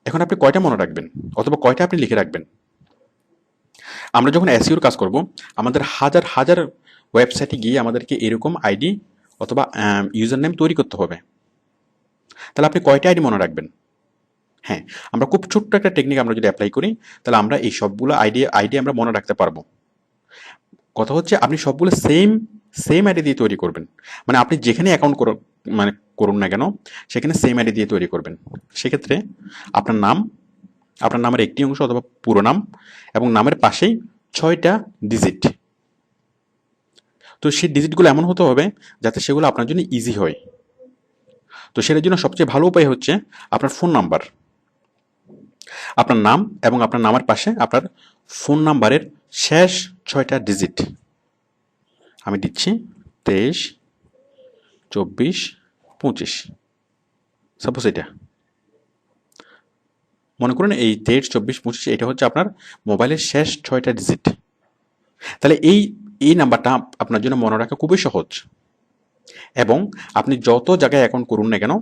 এখন আপনি কয়টা মনে রাখবেন, অথবা কয়টা আপনি লিখে রাখবেন? আমরা যখন এসইওর কাজ করব, আমাদের হাজার হাজার ওয়েবসাইটে গিয়ে আমাদেরকে এরকম আইডি অথবা ইউজার নেম তৈরি করতে হবে। তাহলে আপনি কয়টা আইডি মনে রাখবেন? হ্যাঁ, আমরা খুব ছোট্ট একটা টেকনিক আমরা যদি অ্যাপ্লাই করি, তাহলে আমরা এই সবগুলো আইডি আমরা মনে রাখতে পারবো। কথা হচ্ছে, আপনি সবগুলো সেম আইডি দিয়ে তৈরি করবেন। মানে আপনি যেখানে অ্যাকাউন্ট মানে করুন না কেন, সেখানে সেম আইডি দিয়ে তৈরি করবেন। সেক্ষেত্রে আপনার নাম, আপনার নামের একটি অংশ অথবা পুরো নাম, এবং নামের পাশেই 6টা ডিজিট। তো সেই ডিজিটগুলো এমন হতে হবে যাতে সেগুলো আপনার জন্য ইজি হয়। তো সেটার জন্য সবচেয়ে ভালো উপায় হচ্ছে আপনার ফোন নাম্বার, আপনার নাম এবং আপনার নামের পাশে আপনার ফোন নাম্বারের শেষ 6টা ডিজিট। আমি দিচ্ছি 23 24 25। সাপোজ এটা মনে করুন, এই 23 24 25 এটা হচ্ছে আপনার মোবাইলের শেষ 6টা ডিজিট। তাহলে এই নাম্বারটা আপনার জন্য মনে রাখা খুবই সহজ। এবং আপনি যত জায়গায় অ্যাকাউন্ট করুন না কেন,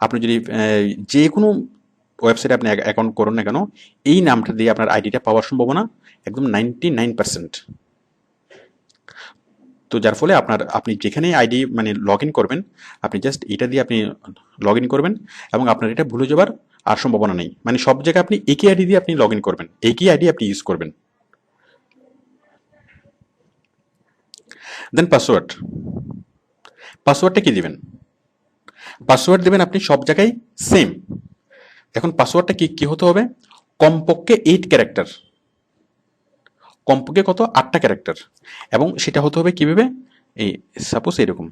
আপনি যদি যে কোনো ওয়েবসাইটে আপনি অ্যাকাউন্ট করুন না কেন, এই নামটা দিয়ে আপনার আইডিটা পাওয়ার সম্ভাবনা একদম 99%। তো যার ফলে আপনি যেখানেই আইডি মানে লগ ইন করবেন, আপনি জাস্ট এটা দিয়ে আপনি লগ ইন করবেন, এবং আপনার এটা ভুলে যাবার আর সম্ভাবনা নেই। মানে সব জায়গায় আপনি একই আইডি দিয়ে আপনি লগ ইন করবেন, একই আইডি আপনি ইউজ করবেন। দেন পাসওয়ার্ডটা কি দিবেন? পাসওয়ার্ড দেবেন আপনি সব জায়গায় সেম। এখন পাসওয়ার্ডটা কি হতে হবে? কমপক্ষে 8 ক্যারেক্টার, কমপক্ষে কত? 8টা ক্যারেক্টার। এবং সেটা হতে হবে কিভাবে? এই সাপোজ এরকম,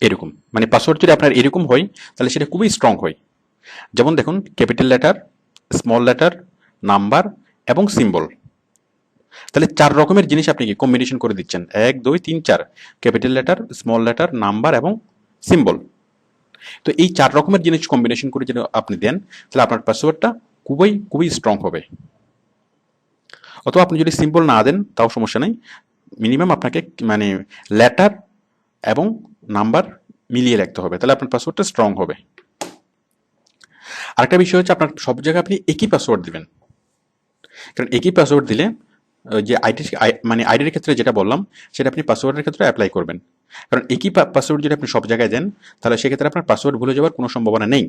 এরকম মানে পাসওয়ার্ড যদি আপনার এরকম হয়, তাহলে সেটা খুবই স্ট্রং হয়। যেমন দেখুন, capital letter, small letter, number এবং সিম্বল। তাহলে 4 রকমের জিনিস আপনি কি কম্বিনেশন করে দিচ্ছেন, 1 2 3 4, capital letter, small letter, number এবং সিম্বল। তো এই 4 রকমের জিনিস কম্বিনেশন করে যদি আপনি দেন, তাহলে আপনার পাসওয়ার্ডটা খুবই খুবই স্ট্রং হবে। অথবা আপনি যদি সিম্বল না দেন তাও সমস্যা নেই, মিনিমাম আপনাকে মানে লেটার এবং নাম্বার মিলিয়ে রাখতে হবে, তাহলে আপনার পাসওয়ার্ডটা স্ট্রং হবে। আরেকটা বিষয় হচ্ছে, আপনার সব জায়গায় আপনি একই পাসওয়ার্ড দিবেন। কারণ একই পাসওয়ার্ড দিলে যে মানে আইডির ক্ষেত্রে যেটা বললাম, সেটা আপনি পাসওয়ার্ডের ক্ষেত্রে অ্যাপ্লাই করবেন। কারণ একই পাসওয়ার্ড যদি আপনি সব জায়গায় দেন, তাহলে সেক্ষেত্রে আপনার পাসওয়ার্ড ভুলে যাওয়ার কোনো সম্ভাবনা নেই।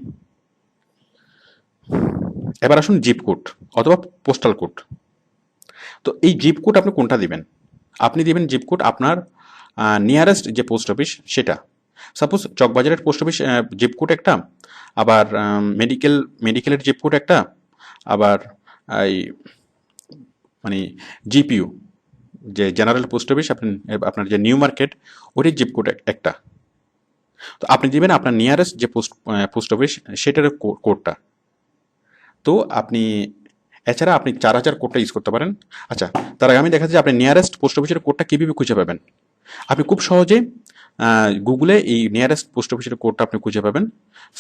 এবার আসুন জিপ কোড অথবা পোস্টাল কোড। তো এই জিপ কোড আপনি কোনটা দিবেন? আপনি দিবেন জিপ কোড আপনার নিয়ারেস্ট যে পোস্ট অফিস সেটা। সাপোজ চকবাজারের পোস্ট অফিস জিপ কোড একটা, আবার মেডিকেলের জিপ কোড একটা, আবার এই মানে জিপিইউ যে জেনারেল পোস্ট অফিস আপনার যে নিউ মার্কেট, ওটির জিপ কোড একটা। তো আপনি দিবেন আপনার নিয়ারেস্ট যে পোস্ট অফিস সেটার কোডটা। তো আপনি এছাড়া আপনি 4000 কোডটা ইউজ করতে পারেন। আচ্ছা, তার আগে আমি দেখাচ্ছি আপনি নিয়ারেস্ট পোস্ট অফিসের কোডটা কীভাবে খুঁজে পাবেন। আপনি খুব সহজে গুগলে এই নিয়ারেস্ট পোস্ট অফিসের কোডটা আপনি খুঁজে পাবেন।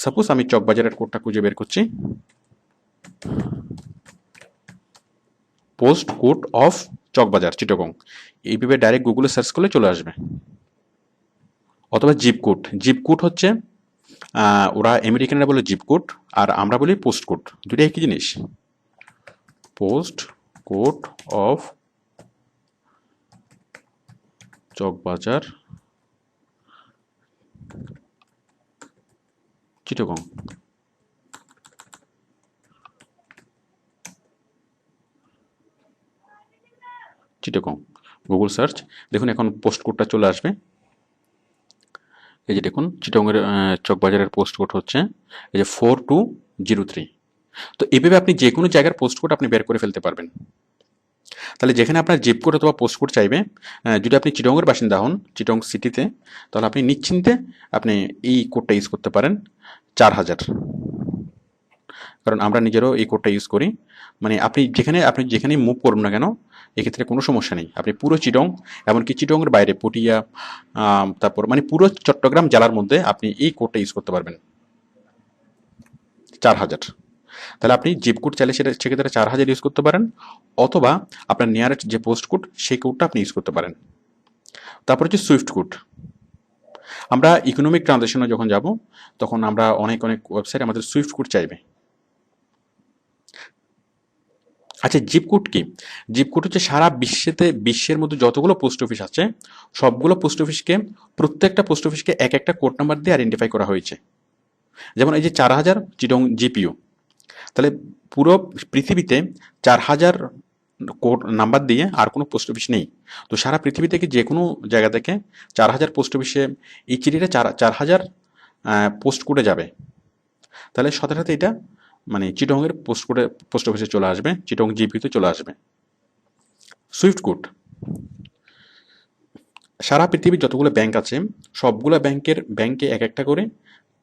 সাপোজ আমি চকবাজারের কোডটা খুঁজে বের করছি, post code of Chawkbazar Chittagong, এইভাবে ডাইরেক্ট গুগলে সার্চ করলে চলে আসবে। অথবা জিপ কোড হচ্ছে ওরা আমেরিকানরা বলে জিপ কোড, আর আমরা বলি পোস্ট কোড, দুটো একই জিনিস। Post code of Chawkbazar Chittagong. Chittagong, Google search, দেখুন এখন পোস্ট কোডটা চলে আসবে। এই যে দেখুন চিটাগংয়ের চকবাজারের পোস্ট কোড হচ্ছে এই যে 4203। তো এভাবে আপনি যে কোনো জায়গার পোস্ট কোড আপনি বের করে ফেলতে পারবেন। তাহলে যেখানে আপনার জিপ কোড অথবা পোস্ট কোড চাইবে, যদি আপনি চিটাগংয়ের বাসিন্দা হন, চিটাগং সিটিতে, তাহলে আপনি নিশ্চিন্তে আপনি এই কোডটা ইউজ করতে পারেন 4000। কারণ আমরা নিজেরও এই কোডটা ইউজ করি। মানে আপনি যেখানেই মুভ করুন না কেন, এক্ষেত্রে কোনো সমস্যা নেই। আপনি পুরো চিটং, এমনকি চিটংয়ের বাইরে পটিয়া, তারপর মানে পুরো চট্টগ্রাম জেলার মধ্যে আপনি এই কোডটা ইউজ করতে পারবেন 4000। তাহলে আপনি জিপ কোড চাইলে সেক্ষেত্রে 4000 ইউজ করতে পারেন, অথবা আপনার নিয়ারেস্ট যে পোস্ট কোড সেই কোডটা আপনি ইউজ করতে পারেন। তারপর হচ্ছে সুইফট কোড। আমরা ইকোনমিক ট্রানজ্যাকশনে যখন যাব, তখন আমরা অনেক ওয়েবসাইট আমাদের সুইফট কোড চাইবে। আচ্ছা, জিপ কোড কি? জিপ কোড হচ্ছে সারা বিশ্বের মধ্যে যতগুলো পোস্ট অফিস আছে, সবগুলো পোস্ট অফিসকে, প্রত্যেকটা পোস্ট অফিসকে এক একটা কোড নাম্বার দিয়ে আইডেন্টিফাই করা হয়েছে। যেমন এই যে 4000 চিটং জিপিইউ, তাহলে পুরো পৃথিবীতে 4000 কোড নাম্বার দিয়ে আর কোনো পোস্ট অফিস নেই। তো সারা পৃথিবী থেকে যে কোনো জায়গা থেকে 4000 পোস্ট অফিসে এই চিঠিটা 4000 পোস্ট কোডে যাবে। তাহলে সাথে সাথে এটা মানে চিটংয়ের পোস্ট অফিসে চলে আসবে, চিটং জিপিতে চলে আসবে। সুইফট কোড সারা পৃথিবীর যতগুলো ব্যাংক আছে, সবগুলো ব্যাংকে এক একটা করে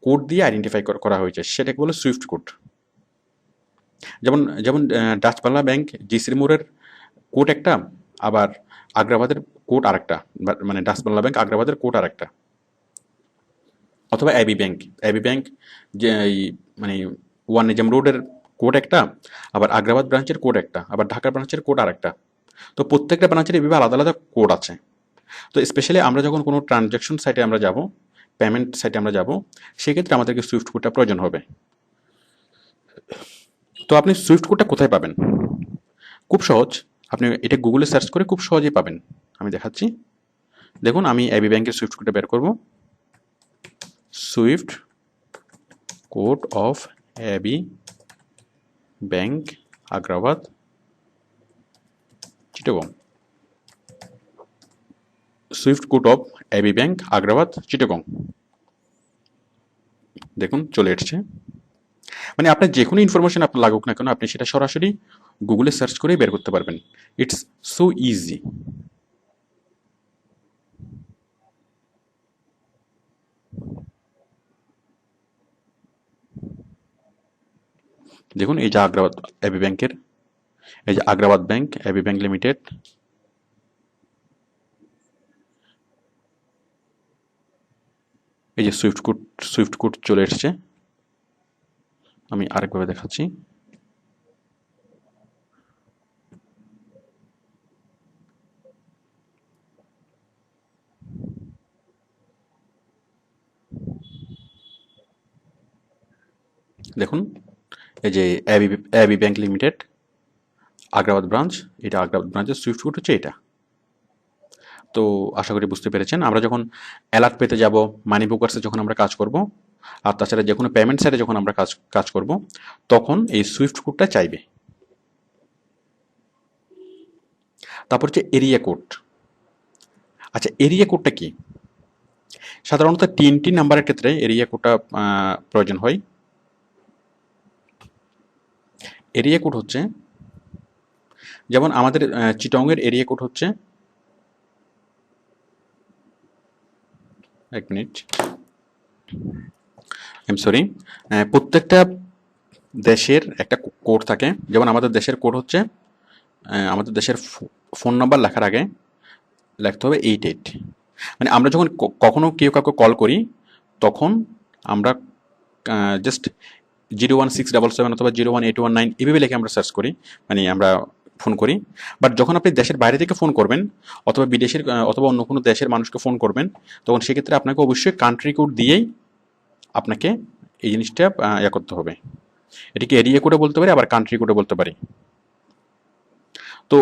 কোড দিয়ে আইডেন্টিফাই করা হয়েছে, সেটাকে বলে সুইফট কোড। যেমন যেমন ডাচ বাংলা ব্যাংক জিসির মোড়ের কোড একটা, আবার আগ্রাবাদের কোড আরেকটা, মানে ডাচ বাংলা ব্যাংক আগ্রাবাদের কোড আরেকটা। অথবা অ্যাবি ব্যাংক যে মানে ওয়ান নিজাম রোডের কোড একটা, আবার আগ্রাবাদ ব্রাঞ্চের কোড একটা, আবার ঢাকা ব্রাঞ্চের কোড আরেকটা। তো প্রত্যেকটা ব্রাঞ্চের এভাবে আলাদা আলাদা কোড আছে। তো স্পেশালি আমরা যখন কোনো ট্রানজ্যাকশন সাইটে আমরা যাব, পেমেন্ট সাইটে আমরা যাব, সেক্ষেত্রে আমাদেরকে সুইফট কোডটা প্রয়োজন হবে। তো আপনি সুইফট কোডটা কোথায় পাবেন? খুব সহজ, আপনি এটা গুগলে সার্চ করে খুব সহজেই পাবেন। আমি দেখাচ্ছি। দেখুন, আমি অ্যাবি ব্যাংকের সুইফট কোডটা বের করব। Swift code of AB bank Agrabad Chittagong. Swift code of AB bank Agrabad Chittagong, দেখুন চলে এসছে। মানে আপনার যে কোনো ইনফরমেশন আপনার লাগুক না কেন, আপনি সেটা সরাসরি গুগলে সার্চ করেই বের করতে পারবেন। It's so easy. দেখুন এই যে আগ্রাবাদ অ্যাবি ব্যাংকের, এই যে Agrabad bank AB bank limited. এই যে সুইফট কোড চলে এসছে। আমি আরেকভাবে দেখাচ্ছি। দেখুন এই যে AB bank limited Agrabad branch, এটা আগ্রাবাদ ব্রাঞ্চের সুইফট কোড হচ্ছে এটা। তো আশা করি বুঝতে পেরেছেন। আমরা যখন অ্যালার্ট পেতে যাব, মানি বুকার্সে যখন আমরা কাজ করব, আর তাছাড়া যে কোনো পেমেন্ট সাইটে যখন আমরা কাজ করব, তখন এই সুইফট কোডটা চাইবে। তারপর হচ্ছে এরিয়া কোড। আচ্ছা, এরিয়া কোডটা কি? সাধারণত তিনটি নাম্বারের ক্ষেত্রে এরিয়া কোডটা প্রয়োজন হয়। এরিয়া কোড হচ্ছে, যেমন আমাদের চিটংয়ের এরিয়া কোড হচ্ছে, এক মিনিট, আইম সরি, প্রত্যেকটা দেশের একটা কোড থাকে। যেমন আমাদের দেশের কোড হচ্ছে, আমাদের দেশের ফোন নাম্বার লেখার আগে লিখতে হবে 88। মানে আমরা যখন কখনো কেউ কাউকে কল করি, তখন আমরা জাস্ট 01677 অথবা 01819 এভাবে লিখে আমরা সার্চ করি, মানে আমরা ফোন করি। বাট যখন আপনি দেশের বাইরে থেকে ফোন করবেন, অথবা বিদেশের অথবা অন্য কোনো দেশের মানুষকে ফোন করবেন, তখন সেক্ষেত্রে আপনাকে অবশ্যই কান্ট্রি কোড দিয়েই আপনাকে এই জিনিসটা করতে হবে। এটিকে এরিয়া কোডে বলতে পারি, আবার কান্ট্রি কোডে বলতে পারি। তো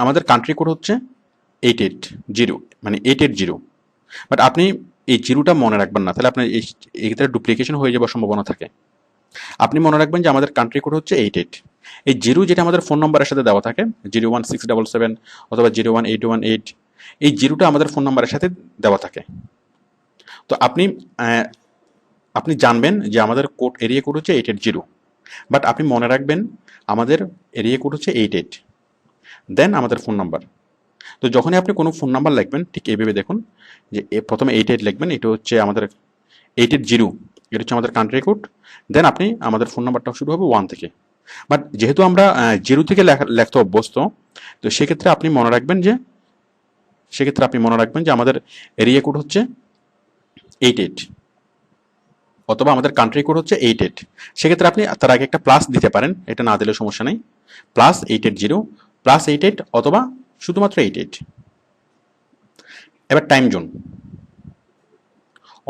আমাদের কান্ট্রি কোড হচ্ছে 880, মানে 880। বাট আপনি এই জিরোটা মনে রাখবেন না, তাহলে আপনার এই ক্ষেত্রে ডুপ্লিকেশন হয়ে যাওয়ার সম্ভাবনা থাকে। আপনি মনে রাখবেন যে আমাদের কান্ট্রি কোড হচ্ছে 88। এই জিরো যেটা আমাদের ফোন নম্বরের সাথে দেওয়া থাকে, 01677 অথবা 01818, এই জিরোটা আমাদের ফোন নম্বরের সাথে দেওয়া থাকে। তো আপনি জানবেন যে আমাদের এরিয়া কোড হচ্ছে 880, বাট আপনি মনে রাখবেন আমাদের এরিয়া কোড হচ্ছে 88, দেন আমাদের ফোন নাম্বার। তো যখনই আপনি কোনো ফোন নাম্বার লিখবেন ঠিক এইভাবে দেখুন যে প্রথমে 88 লিখবেন, এটা হচ্ছে আমাদের 880, এটা হচ্ছে আমাদের কান্ট্রি কোড, দেন আপনি আমাদের ফোন নাম্বারটা শুরু হবে 1 থেকে। বাট যেহেতু আমরা 0 থেকে লেখতে অভ্যস্ত, তো সেক্ষেত্রে আপনি মনে রাখবেন যে আমাদের এরিয়া কোড হচ্ছে 88 অথবা আমাদের কান্ট্রি কোড হচ্ছে 88। সেক্ষেত্রে আপনি তার আগে একটা প্লাস দিতে পারেন, এটা না দিলে সমস্যা নেই, +880 +88 অথবা শুধুমাত্র 88। এবার টাইম জোন,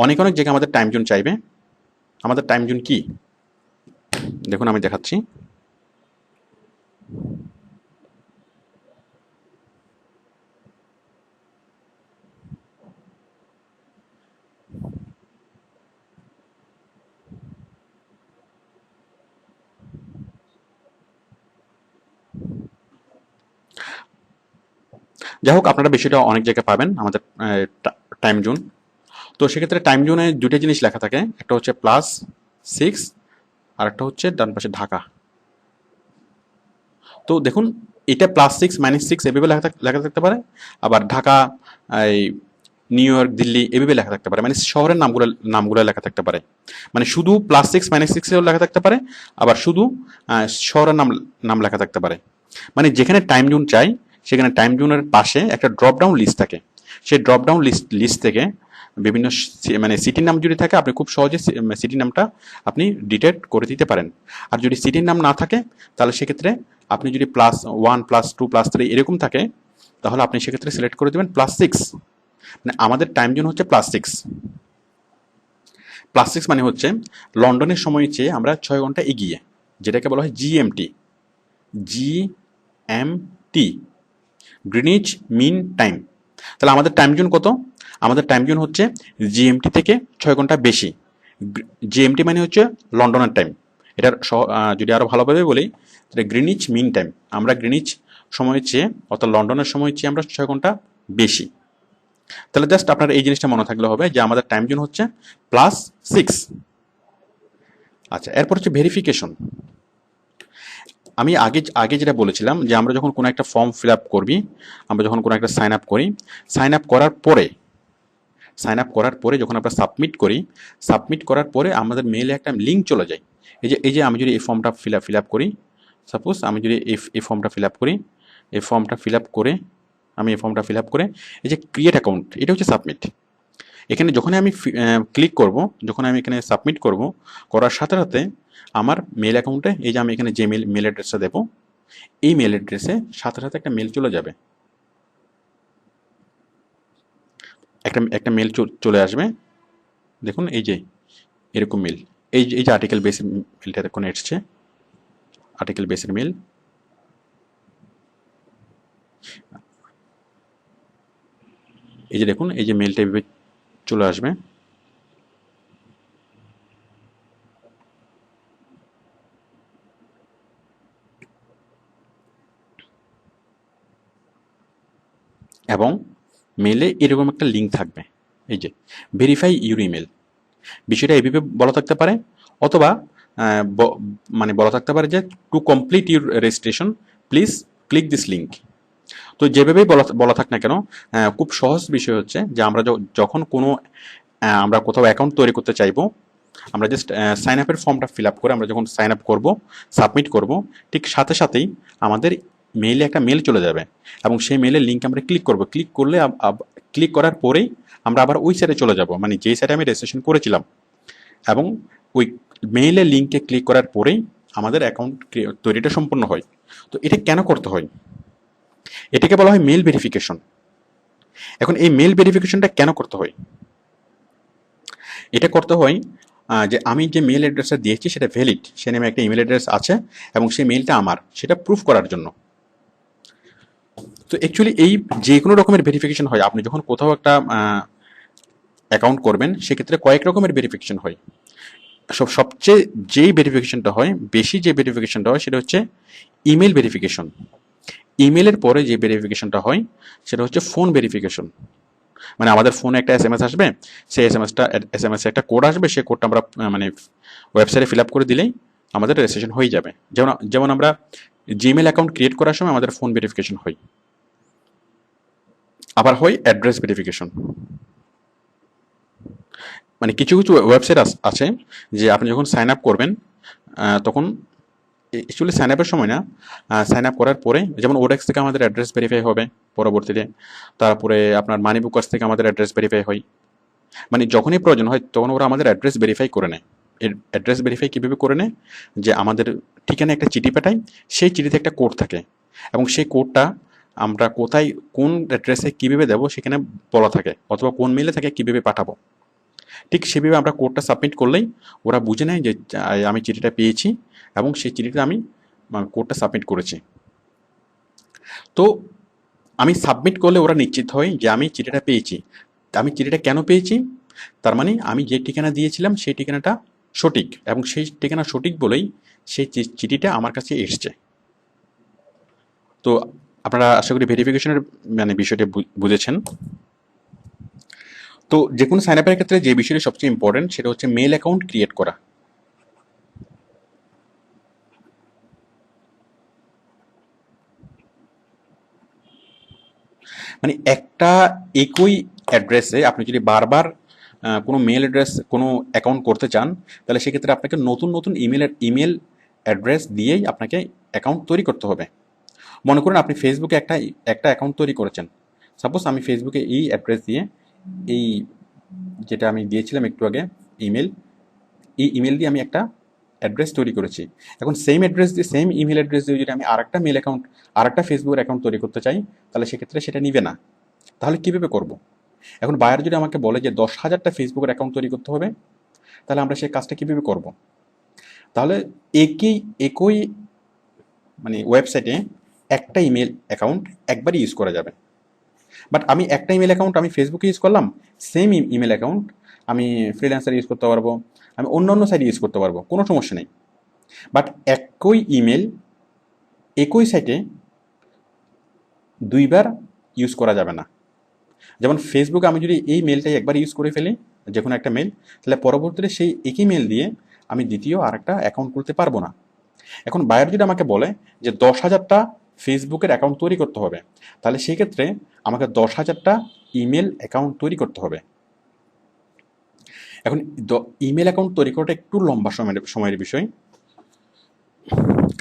অনেক জায়গায় আমাদের টাইম জোন চাইবে। আমাদের টাইম জোন কি দেখুন, আমি দেখাচ্ছি। যাই হোক, আপনারা বিষয়টা অনেক জায়গায় পাবেন আমাদের টাইম জোন। তো সেক্ষেত্রে টাইম জোনে দুটো জিনিস লেখা থাকে, একটা হচ্ছে +6 আর একটা হচ্ছে ডান পাশে ঢাকা। তো দেখুন, এটা +6 -6 এভাবে লেখা থাকতে পারে, আবার ঢাকা, এই নিউ ইয়র্ক, দিল্লি এভাবে লেখা থাকতে পারে, মানে শহরের নামগুলো লেখা থাকতে পারে। মানে শুধু +6 -6 এও লেখা থাকতে পারে, আবার শুধু শহরের নাম লেখা থাকতে পারে। মানে যেখানে টাইম জোন চাই সেখানে টাইম জোনের পাশে একটা ড্রপ ডাউন লিস্ট থাকে। সেই ড্রপ ডাউন লিস্ট থেকে বিভিন্ন মানে সিটির নাম যদি থাকে, আপনি খুব সহজে সিটির নামটা আপনি ডিটেক্ট করে দিতে পারেন। আর যদি সিটির নাম না থাকে, তাহলে সেক্ষেত্রে আপনি যদি +1 +2 +3 এরকম থাকে, তাহলে আপনি সেক্ষেত্রে সিলেক্ট করে দেবেন +6। মানে আমাদের টাইম জোন হচ্ছে +6। +6 মানে হচ্ছে লন্ডনের সময়ের চেয়ে আমরা 6 ঘন্টা এগিয়ে, যেটাকে বলা হয় GMT. GMT, Greenwich mean time. তাহলে আমাদের টাইম জোন কত? আমাদের টাইম জোন হচ্ছে জিএমটি থেকে 6 ঘন্টা বেশি। জিএমটি মানে হচ্ছে লন্ডনের টাইম। এটার যদি আরো ভালোভাবে বলি, তাহলে গ্রিনিচ মিন টাইম, আমরা গ্রিনিচ সময়ের চেয়ে অর্থাৎ লন্ডনের সময়ের চেয়ে আমরা 6 ঘন্টা বেশি। তাহলে জাস্ট আপনার এই জিনিসটা মনে থাকলে হবে যে আমাদের টাইম জোন হচ্ছে +6। আচ্ছা, এরপর হচ্ছে ভেরিফিকেশন। আমি আগে যেটা বলেছিলাম যে আমরা যখন কোনো একটা ফর্ম ফিল আপ করবি, আমরা যখন কোনো একটা সাইন আপ করি, সাইন আপ করার পরে যখন আমরা সাবমিট করার পরে আমাদের মেইলে একটা লিঙ্ক চলে যায়। এই যে আমি যদি এই ফর্মটা ফিল আপ করি, সাপোজ আমি যদি এই ফর্মটা ফিল আপ করি, এই ফর্মটা ফিল আপ করে এই যে ক্রিয়েট অ্যাকাউন্ট, এটা হচ্ছে সাবমিট। এখানে যখনই আমি ক্লিক করব, যখন আমি এখানে সাবমিট করব, করার সাথে সাথে আমার মেল অ্যাকাউন্টে এই যে আমি এখানে যে মেল অ্যাড্রেসটা দেবো, এই মেল অ্যাড্রেসে সাথে সাথে একটা মেল চলে যাবে, একটা মেল চলে আসবে। দেখুন এই যে এরকম মেল, এই যে আর্টিকেল বেসের মেলটা দেখুন এসছে, আর্টিকেল বেসের মেল। এই যে দেখুন, এই যে মেলটা এভাবে চলে আসবে। এবং মেলে এরকম একটা লিঙ্ক থাকবে, এই যে ভেরিফাই ইউর ইমেল। বিষয়টা এইভাবে বলা থাকতে পারে, অথবা মানে বলা থাকতে পারে যে to complete your registration please click this link. তো যেভাবেই বলা থাক না কেন, খুব সহজ বিষয় হচ্ছে যে আমরা যখন কোনো আমরা কোথাও অ্যাকাউন্ট তৈরি করতে চাইবো, আমরা জাস্ট সাইন আপের ফর্মটা ফিল আপ করে আমরা যখন সাইন আপ করবো, সাবমিট করব, ঠিক সাথে সাথেই আমাদের মেইলে একটা মেল চলে যাবে এবং সেই মেলের লিঙ্ক আমরা ক্লিক করব। ক্লিক করার পরেই আমরা আবার ওই সাইটে চলে যাব, মানে যেই সাইটে আমি রেজিস্ট্রেশন করেছিলাম, এবং ওই মেইলের লিঙ্কে ক্লিক করার পরেই আমাদের অ্যাকাউন্ট তৈরিটা সম্পূর্ণ হয়। তো এটা কেন করতে হয়? এটাকে বলা হয় মেল ভেরিফিকেশন। এখন এই মেল ভেরিফিকেশনটা কেন করতে হয়? এটা করতে হয় যে আমি যে মেল অ্যাড্রেসটা দিয়েছি সেটা ভ্যালিড, সে নামে একটা ইমেল অ্যাড্রেস আছে এবং সেই মেলটা আমার, সেটা প্রুফ করার জন্য। তো অ্যাকচুয়ালি এই যে কোনো রকমের ভেরিফিকেশন হয়, আপনি যখন কোথাও একটা অ্যাকাউন্ট করবেন সেক্ষেত্রে কয়েক রকমের ভেরিফিকেশন হয়। সবচেয়ে যেই ভেরিফিকেশনটা হয়, বেশি যে ভেরিফিকেশনটা হয় সেটা হচ্ছে ইমেল ভেরিফিকেশন। ইমেলের পরে যে ভেরিফিকেশনটা হয় সেটা হচ্ছে ফোন ভেরিফিকেশন। মানে আমাদের ফোনে একটা এসএমএস আসবে, সেই এসএমএস একটা কোড আসবে, সেই কোডটা আমরা মানে ওয়েবসাইটে ফিল আপ করে দিলেই আমাদের রেজিস্ট্রেশন হয়ে যাবে। যেমন যেমন আমরা জিমেল অ্যাকাউন্ট ক্রিয়েট করার সময় আমাদের ফোন ভেরিফিকেশন হয়, আবার হয় অ্যাড্রেস ভেরিফিকেশন। মানে কিছু কিছু ওয়েবসাইট আছে যে আপনি যখন সাইন আপ করবেন তখন অ্যাকচুয়ালি সাইন আপের সময় না, সাইন আপ করার পরে যেমন ওডেক্স থেকে আমাদের অ্যাড্রেস ভেরিফাই হবে পরবর্তীতে, তারপরে আপনার মানি বুকার্স থেকে আমাদের অ্যাড্রেস ভেরিফাই হয়। মানে যখনই প্রয়োজন হয় তখন ওরা আমাদের অ্যাড্রেস ভেরিফাই করে নেয়। এর অ্যাড্রেস ভেরিফাই কীভাবে করে নেয়, যে আমাদের ঠিকানা একটা চিঠি পাঠায়, সেই চিঠিতে একটা কোড থাকে এবং সেই কোডটা আমরা কোথায় কোন অ্যাড্রেসে কীভাবে দেবো সেখানে বলা থাকে, অথবা কোন মেলে থাকে কীভাবে পাঠাবো। ঠিক সেভাবে আমরা কোডটা সাবমিট করলেই ওরা বুঝে নেয় যে আমি চিঠিটা পেয়েছি এবং সেই চিঠিটা আমি কোডটা সাবমিট করেছি। তো আমি সাবমিট করলে ওরা নিশ্চিত হয় যে আমি চিঠিটা পেয়েছি। আমি চিঠিটা কেন পেয়েছি, তার মানে আমি যে ঠিকানা দিয়েছিলাম সেই ঠিকানাটা সঠিক, এবং সেই ঠিকানা সঠিক বলেই সেই চিঠিটা আমার কাছে এসছে। তো আপনারা আশা করি ভেরিফিকেশনের মানে বিষয়টি বুঝেছেন। তো যে কোনো সাইন আপের ক্ষেত্রে যে বিষয়টি সবচেয়ে ইম্পর্টেন্ট সেটা হচ্ছে মেল অ্যাকাউন্ট ক্রিয়েট করা। মানে একটা একই অ্যাড্রেসে আপনি যদি বারবার কোনো মেল অ্যাড্রেস কোনো অ্যাকাউন্ট করতে চান, তাহলে সেক্ষেত্রে আপনাকে নতুন নতুন ইমেল অ্যাড্রেস দিয়েই আপনাকে অ্যাকাউন্ট তৈরি করতে হবে। মনে করুন আপনি ফেসবুকে একটা একটা অ্যাকাউন্ট তৈরি করেছেন। সাপোজ আমি ফেসবুকে এই অ্যাড্রেস দিয়ে, এই যেটা আমি দিয়েছিলাম একটু আগে ইমেল, এই ইমেল দিয়ে আমি একটা অ্যাড্রেস তৈরি করেছি। এখন সেম অ্যাড্রেস দিয়ে, সেম ইমেল অ্যাড্রেস দিয়ে যদি আমি আরেকটা মেল অ্যাকাউন্ট, আরেকটা ফেসবুকের অ্যাকাউন্ট তৈরি করতে চাই, তাহলে সেক্ষেত্রে সেটা নিবে না। তাহলে কীভাবে করব? এখন বায়ার যদি আমাকে বলে যে 10,000টা ফেসবুকের অ্যাকাউন্ট তৈরি করতে হবে, তাহলে আমরা সেই কাজটা কীভাবে করব? তাহলে একই মানে ওয়েবসাইটে একটা ইমেল অ্যাকাউন্ট একবারই ইউজ করা যাবে। বাট আমি একটা ইমেল অ্যাকাউন্ট আমি ফেসবুকে ইউজ করলাম, সেম ইমেল অ্যাকাউন্ট আমি ফ্রিল্যান্সার ইউজ করতে পারবো, আমি অন্য অন্য সাইটে ইউজ করতে পারবো, কোনো সমস্যা নেই। বাট একই ইমেল একই সাইটে দুইবার ইউজ করা যাবে না। যেমন ফেসবুকে আমি যদি এই মেলটাই একবার ইউজ করে ফেলি, যে কোনো একটা মেল, তাহলে পরবর্তীতে সেই একই মেল দিয়ে আমি দ্বিতীয় আরেকটা অ্যাকাউন্ট খুলতে পারবো না। এখন বায়ার যদি আমাকে বলে যে 10,000টা ফেসবুকের অ্যাকাউন্ট তৈরি করতে হবে, তাহলে সেই ক্ষেত্রে আমাকে 10,000টা ইমেল অ্যাকাউন্ট তৈরি করতে হবে। এখন ইমেল অ্যাকাউন্ট তৈরি করাটা একটু লম্বা সময়ের বিষয়,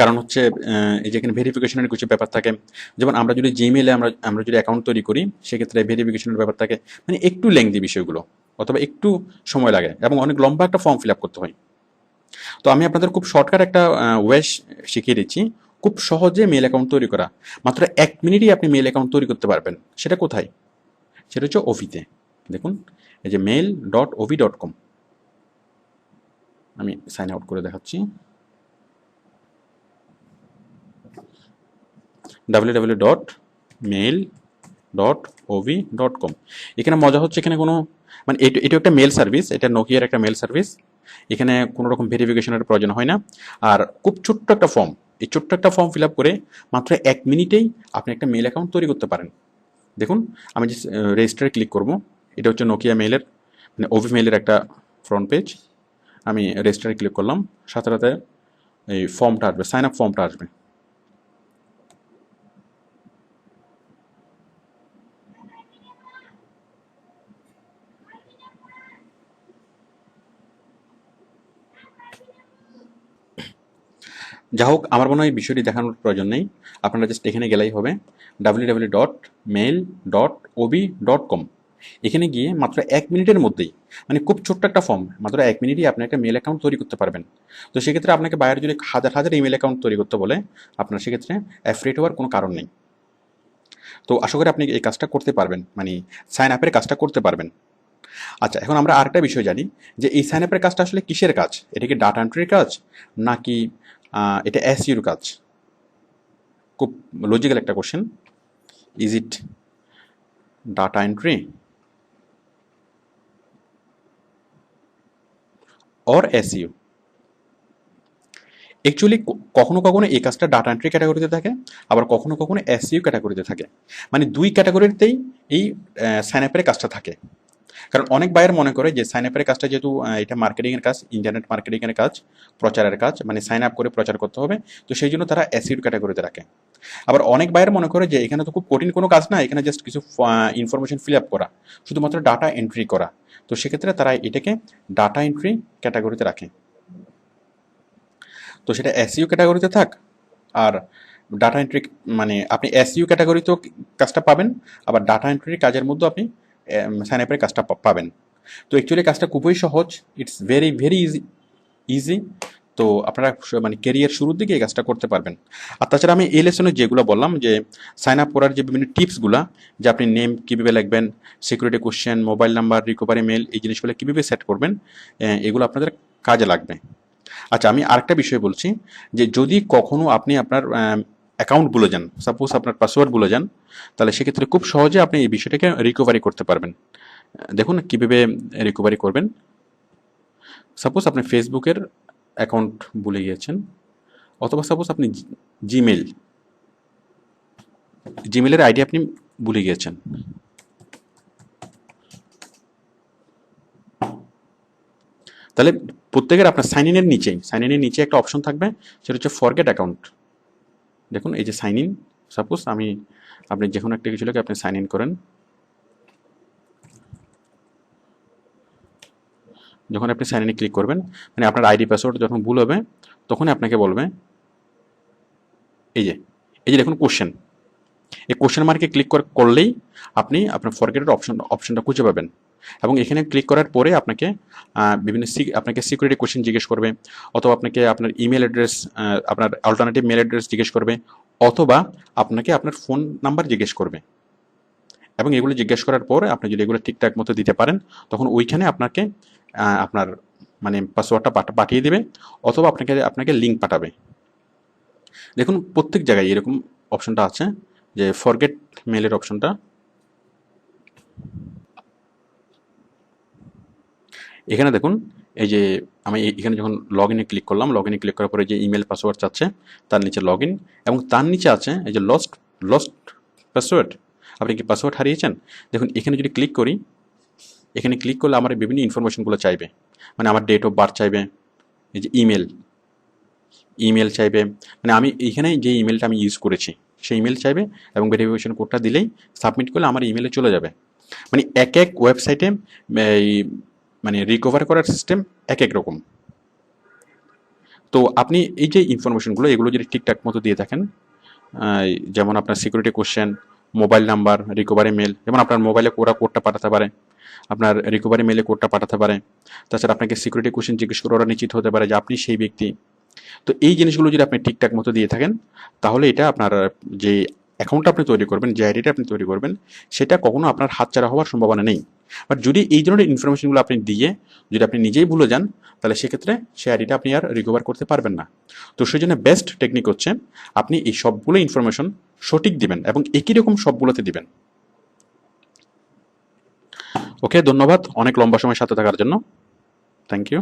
কারণ হচ্ছে এই যে এখানে ভেরিফিকেশনের কিছু ব্যাপার থাকে। যেমন আমরা যদি জিমেইলে আমরা যদি অ্যাকাউন্ট তৈরি করি, সেক্ষেত্রে ভেরিফিকেশনের ব্যাপার থাকে, মানে একটু লেংদি বিষয়গুলো, অথবা একটু সময় লাগে এবং অনেক লম্বা একটা ফর্ম ফিল আপ করতে হয়। তো আমি আপনাদের খুব শর্টকাট একটা ওয়ে শিখিয়ে দিচ্ছি, খুব সহজে মেল অ্যাকাউন্ট তৈরি করা। মাত্র 1 মিনিটই আপনি মেল অ্যাকাউন্ট তৈরি করতে পারবেন। সেটা কোথায়? সেটা হচ্ছে ওভিতে। দেখুন, এই যে mail.ovi.com, আমি সাইন আউট করে দেখাচ্ছি। www.mail.ovi.com। এখানে মজা হচ্ছে, এখানে কোনো মানে এটা একটা মেল সার্ভিস, এটা নোকিয়ার একটা মেল সার্ভিস। এখানে কোনো রকম ভেরিফিকেশনের প্রয়োজন হয় না। আর খুব ছোট্ট একটা ফর্ম, এই ছোট্ট একটা ফর্ম ফিল আপ করে মাত্র 1 মিনিটেই আপনি একটা মেল অ্যাকাউন্ট তৈরি করতে পারেন। দেখুন, আমি যে রেজিস্টারে ক্লিক করব, এটা হচ্ছে নোকিয়া মেলের মানে ওভি মেলের একটা ফ্রন্ট পেজ। আমি রেজিস্টারে ক্লিক করলাম, সাথে সাথে এই ফর্মটা আসবে, সাইন আপ ফর্মটা আসবে। যা হোক, আমার মনে হয় বিষয়টি দেখানোর প্রয়োজন নেই, আপনারা জাস্ট এখানে গেলেই হবে www.mail.obi.com। এখানে গিয়ে মাত্র 1 মিনিটের মধ্যেই, মানে খুব ছোট্ট একটা ফর্ম, মাত্র 1 মিনিটই আপনি একটা মেল অ্যাকাউন্ট তৈরি করতে পারবেন। তো সেক্ষেত্রে আপনাকে বাইরে যদি হাজার হাজার ইমেল অ্যাকাউন্ট তৈরি করতে বলে, আপনার সেক্ষেত্রে অ্যাফ্রেড হওয়ার কোনো কারণ নেই। তো আশা করি আপনি এই কাজটা করতে পারবেন, মানে সাইন আপের কাজটা করতে পারবেন। আচ্ছা, এখন আমরা আরেকটা বিষয় জানি যে এই সাইন আপের কাজটা আসলে কিসের কাজ? এটা কি ডাটা এন্ট্রির কাজ, নাকি এটা এসইওর কাজ? খুব লজিক্যাল একটা question. Is it data entry or SEO. Actually কখনো কখনো এই কাজটা ডাটা এন্ট্রি ক্যাটাগরিতে থাকে, আবার কখনো কখনো এসইও ক্যাটাগরিতে থাকে। মানে দুই ক্যাটাগরিতেই এই সাইন আপের কাজটা থাকে। কারণ অনেক বায়ার মনে করে যে সাইন আপের কাজটা যেহেতু এটা মার্কেটিংয়ের কাজ, ইন্টারনেট মার্কেটিংয়ের কাজ, প্রচারের কাজ, মানে সাইন আপ করে প্রচার করতে হবে, তো সেই জন্য তারা এসইও ক্যাটাগরিতে রাখে। আবার অনেক বায়ার মনে করে যে এখানে তো খুব কঠিন কোনো কাজ না, এখানে জাস্ট কিছু ইনফরমেশন ফিল আপ করা, শুধুমাত্র ডাটা এন্ট্রি করা, তো সেক্ষেত্রে তারা এটাকে ডাটা এন্ট্রি ক্যাটাগরিতে রাখে। তো সেটা এসইও ক্যাটাগরিতে থাক আর ডাটা এন্ট্রি, মানে আপনি এসইও ক্যাটাগরিতেও কাজটা পাবেন, আবার ডাটা এন্ট্রির কাজের মধ্যে আপনি সাইন আপের কাজটা পাবেন। তো অ্যাকচুয়ালি কাজটা খুবই সহজ, ইটস ভেরি ভেরি ইজি। তো আপনারা মানে কেরিয়ার শুরুর দিকে এই কাজটা করতে পারবেন। আর তাছাড়া আমি এই লেসনে যেগুলো বললাম যে সাইন আপ করার যে বিভিন্ন টিপসগুলো, যে আপনি নেম কীভাবে লিখবেন, security question, mobile number, recovery mail, এই জিনিসগুলো কীভাবে সেট করবেন, এগুলো আপনাদের কাজে লাগবে। আচ্ছা, আমি আরেকটা বিষয় বলছি, যে যদি কখনো আপনি আপনার অ্যাকাউন্ট ভুলে যান, সাপোজ আপনার পাসওয়ার্ড ভুলে যান, তাহলে সেক্ষেত্রে খুব সহজে আপনি এই বিষয়টাকে রিকভারি করতে পারবেন। দেখুন কীভাবে রিকভারি করবেন। সাপোজ আপনি ফেসবুকের অ্যাকাউন্ট ভুলে গিয়েছেন, অথবা সাপোজ আপনি জিমেলের আইডি আপনি ভুলে গিয়েছেন। তাহলে প্রত্যেকের আপনার সাইন ইনের নিচে একটা অপশন থাকবে, সেটা হচ্ছে ফরগেট অ্যাকাউন্ট। দেখুন এই যে সাইন ইন, সাপোজ আপনি যে কোনো একটা কিছু লিখে আপনি সাইন ইন করেন। যখন আপনি সাইন ইনে ক্লিক করবেন, মানে আপনার আইডি পাসওয়ার্ড যখন ভুল হবে, তখনই আপনাকে বলবে এই যে দেখুন কোশ্চেন, এই কোশ্চেন মার্কে ক্লিক করলেই আপনি আপনার ফরগেটের অপশনটা খুঁজে পাবেন। এবং এখানে ক্লিক করার পরে আপনাকে আপনাকে সিকিউরিটি কোশ্চেন জিজ্ঞেস করবে, অথবা আপনাকে আপনার ইমেল অ্যাড্রেস, আপনার অল্টারনেটিভ মেল অ্যাড্রেস জিজ্ঞেস করবে, অথবা আপনাকে আপনার ফোন নাম্বার জিজ্ঞেস করবে। এবং এগুলো জিজ্ঞেস করার পর আপনি যদি এগুলো ঠিকঠাক মতো দিতে পারেন, তখন ওইখানে আপনাকে আপনার মানে পাসওয়ার্ডটা পাঠিয়ে দেবে, অথবা আপনাকে লিঙ্ক পাঠাবে। দেখুন প্রত্যেক জায়গায় এরকম অপশনটা আছে, যে ফরগেট মেলের অপশনটা। এখানে দেখুন এই যে আমি এখানে যখন লগ ইনে ক্লিক করলাম, লগ ইনে ক্লিক করার পরে যে ইমেল পাসওয়ার্ড চাচ্ছে, তার নিচে লগ ইন, এবং তার নিচে আছে এই যে লস্ট পাসওয়ার্ড। আপনি কি পাসওয়ার্ড হারিয়েছেন? দেখুন এখানে যদি ক্লিক করি, এখানে ক্লিক করলে আমার বিভিন্ন ইনফরমেশনগুলো চাইবে, মানে আমার ডেট অফ বার্থ চাইবে, এই যে ইমেল চাইবে, মানে আমি এইখানে যে ইমেলটা আমি ইউজ করেছি সেই ইমেল চাইবে, এবং ভেরিফিকেশন কোডটা দিলেই সাবমিট করলে আমার ইমেলে চলে যাবে। মানে এক ওয়েবসাইটে এই মানে রিকভার করার সিস্টেম এক রকম। তো আপনি এই যে ইনফরমেশনগুলো, এগুলো যদি ঠিকঠাক মতো দিয়ে থাকেন, যেমন আপনার security question, mobile number, recovery mail, যেমন আপনার মোবাইলে ওরা কোডটা পাঠাতে পারে, আপনার রিকভারি মেলে কোডটা পাঠাতে পারে, তাছাড়া আপনাকে সিকিউরিটি কোশ্চেন জিজ্ঞেস করে ওরা নিশ্চিত হতে পারে যে আপনি সেই ব্যক্তি। তো এই জিনিসগুলো যদি আপনি ঠিকঠাক মতো দিয়ে থাকেন, তাহলে এটা আপনার যে অ্যাকাউন্টটা আপনি তৈরি করবেন, যে আইডিটা আপনি তৈরি করবেন, সেটা কখনো আপনার হাতছাড়া হওয়ার সম্ভাবনা নেই। বাট যদি এই ধরনের ইনফরমেশনগুলো আপনি দিয়ে যদি আপনি নিজেই ভুলে যান, তাহলে সেক্ষেত্রে সেই আইডিটা আপনি আর রিকভার করতে পারবেন না। তো সেই জন্য বেস্ট টেকনিক হচ্ছে আপনি এই সবগুলো ইনফরমেশন সঠিক দিবেন, এবং একই রকম সবগুলোতে দিবেন। ওকে, ধন্যবাদ অনেক লম্বা সময় সাথে থাকার জন্য। Thank you.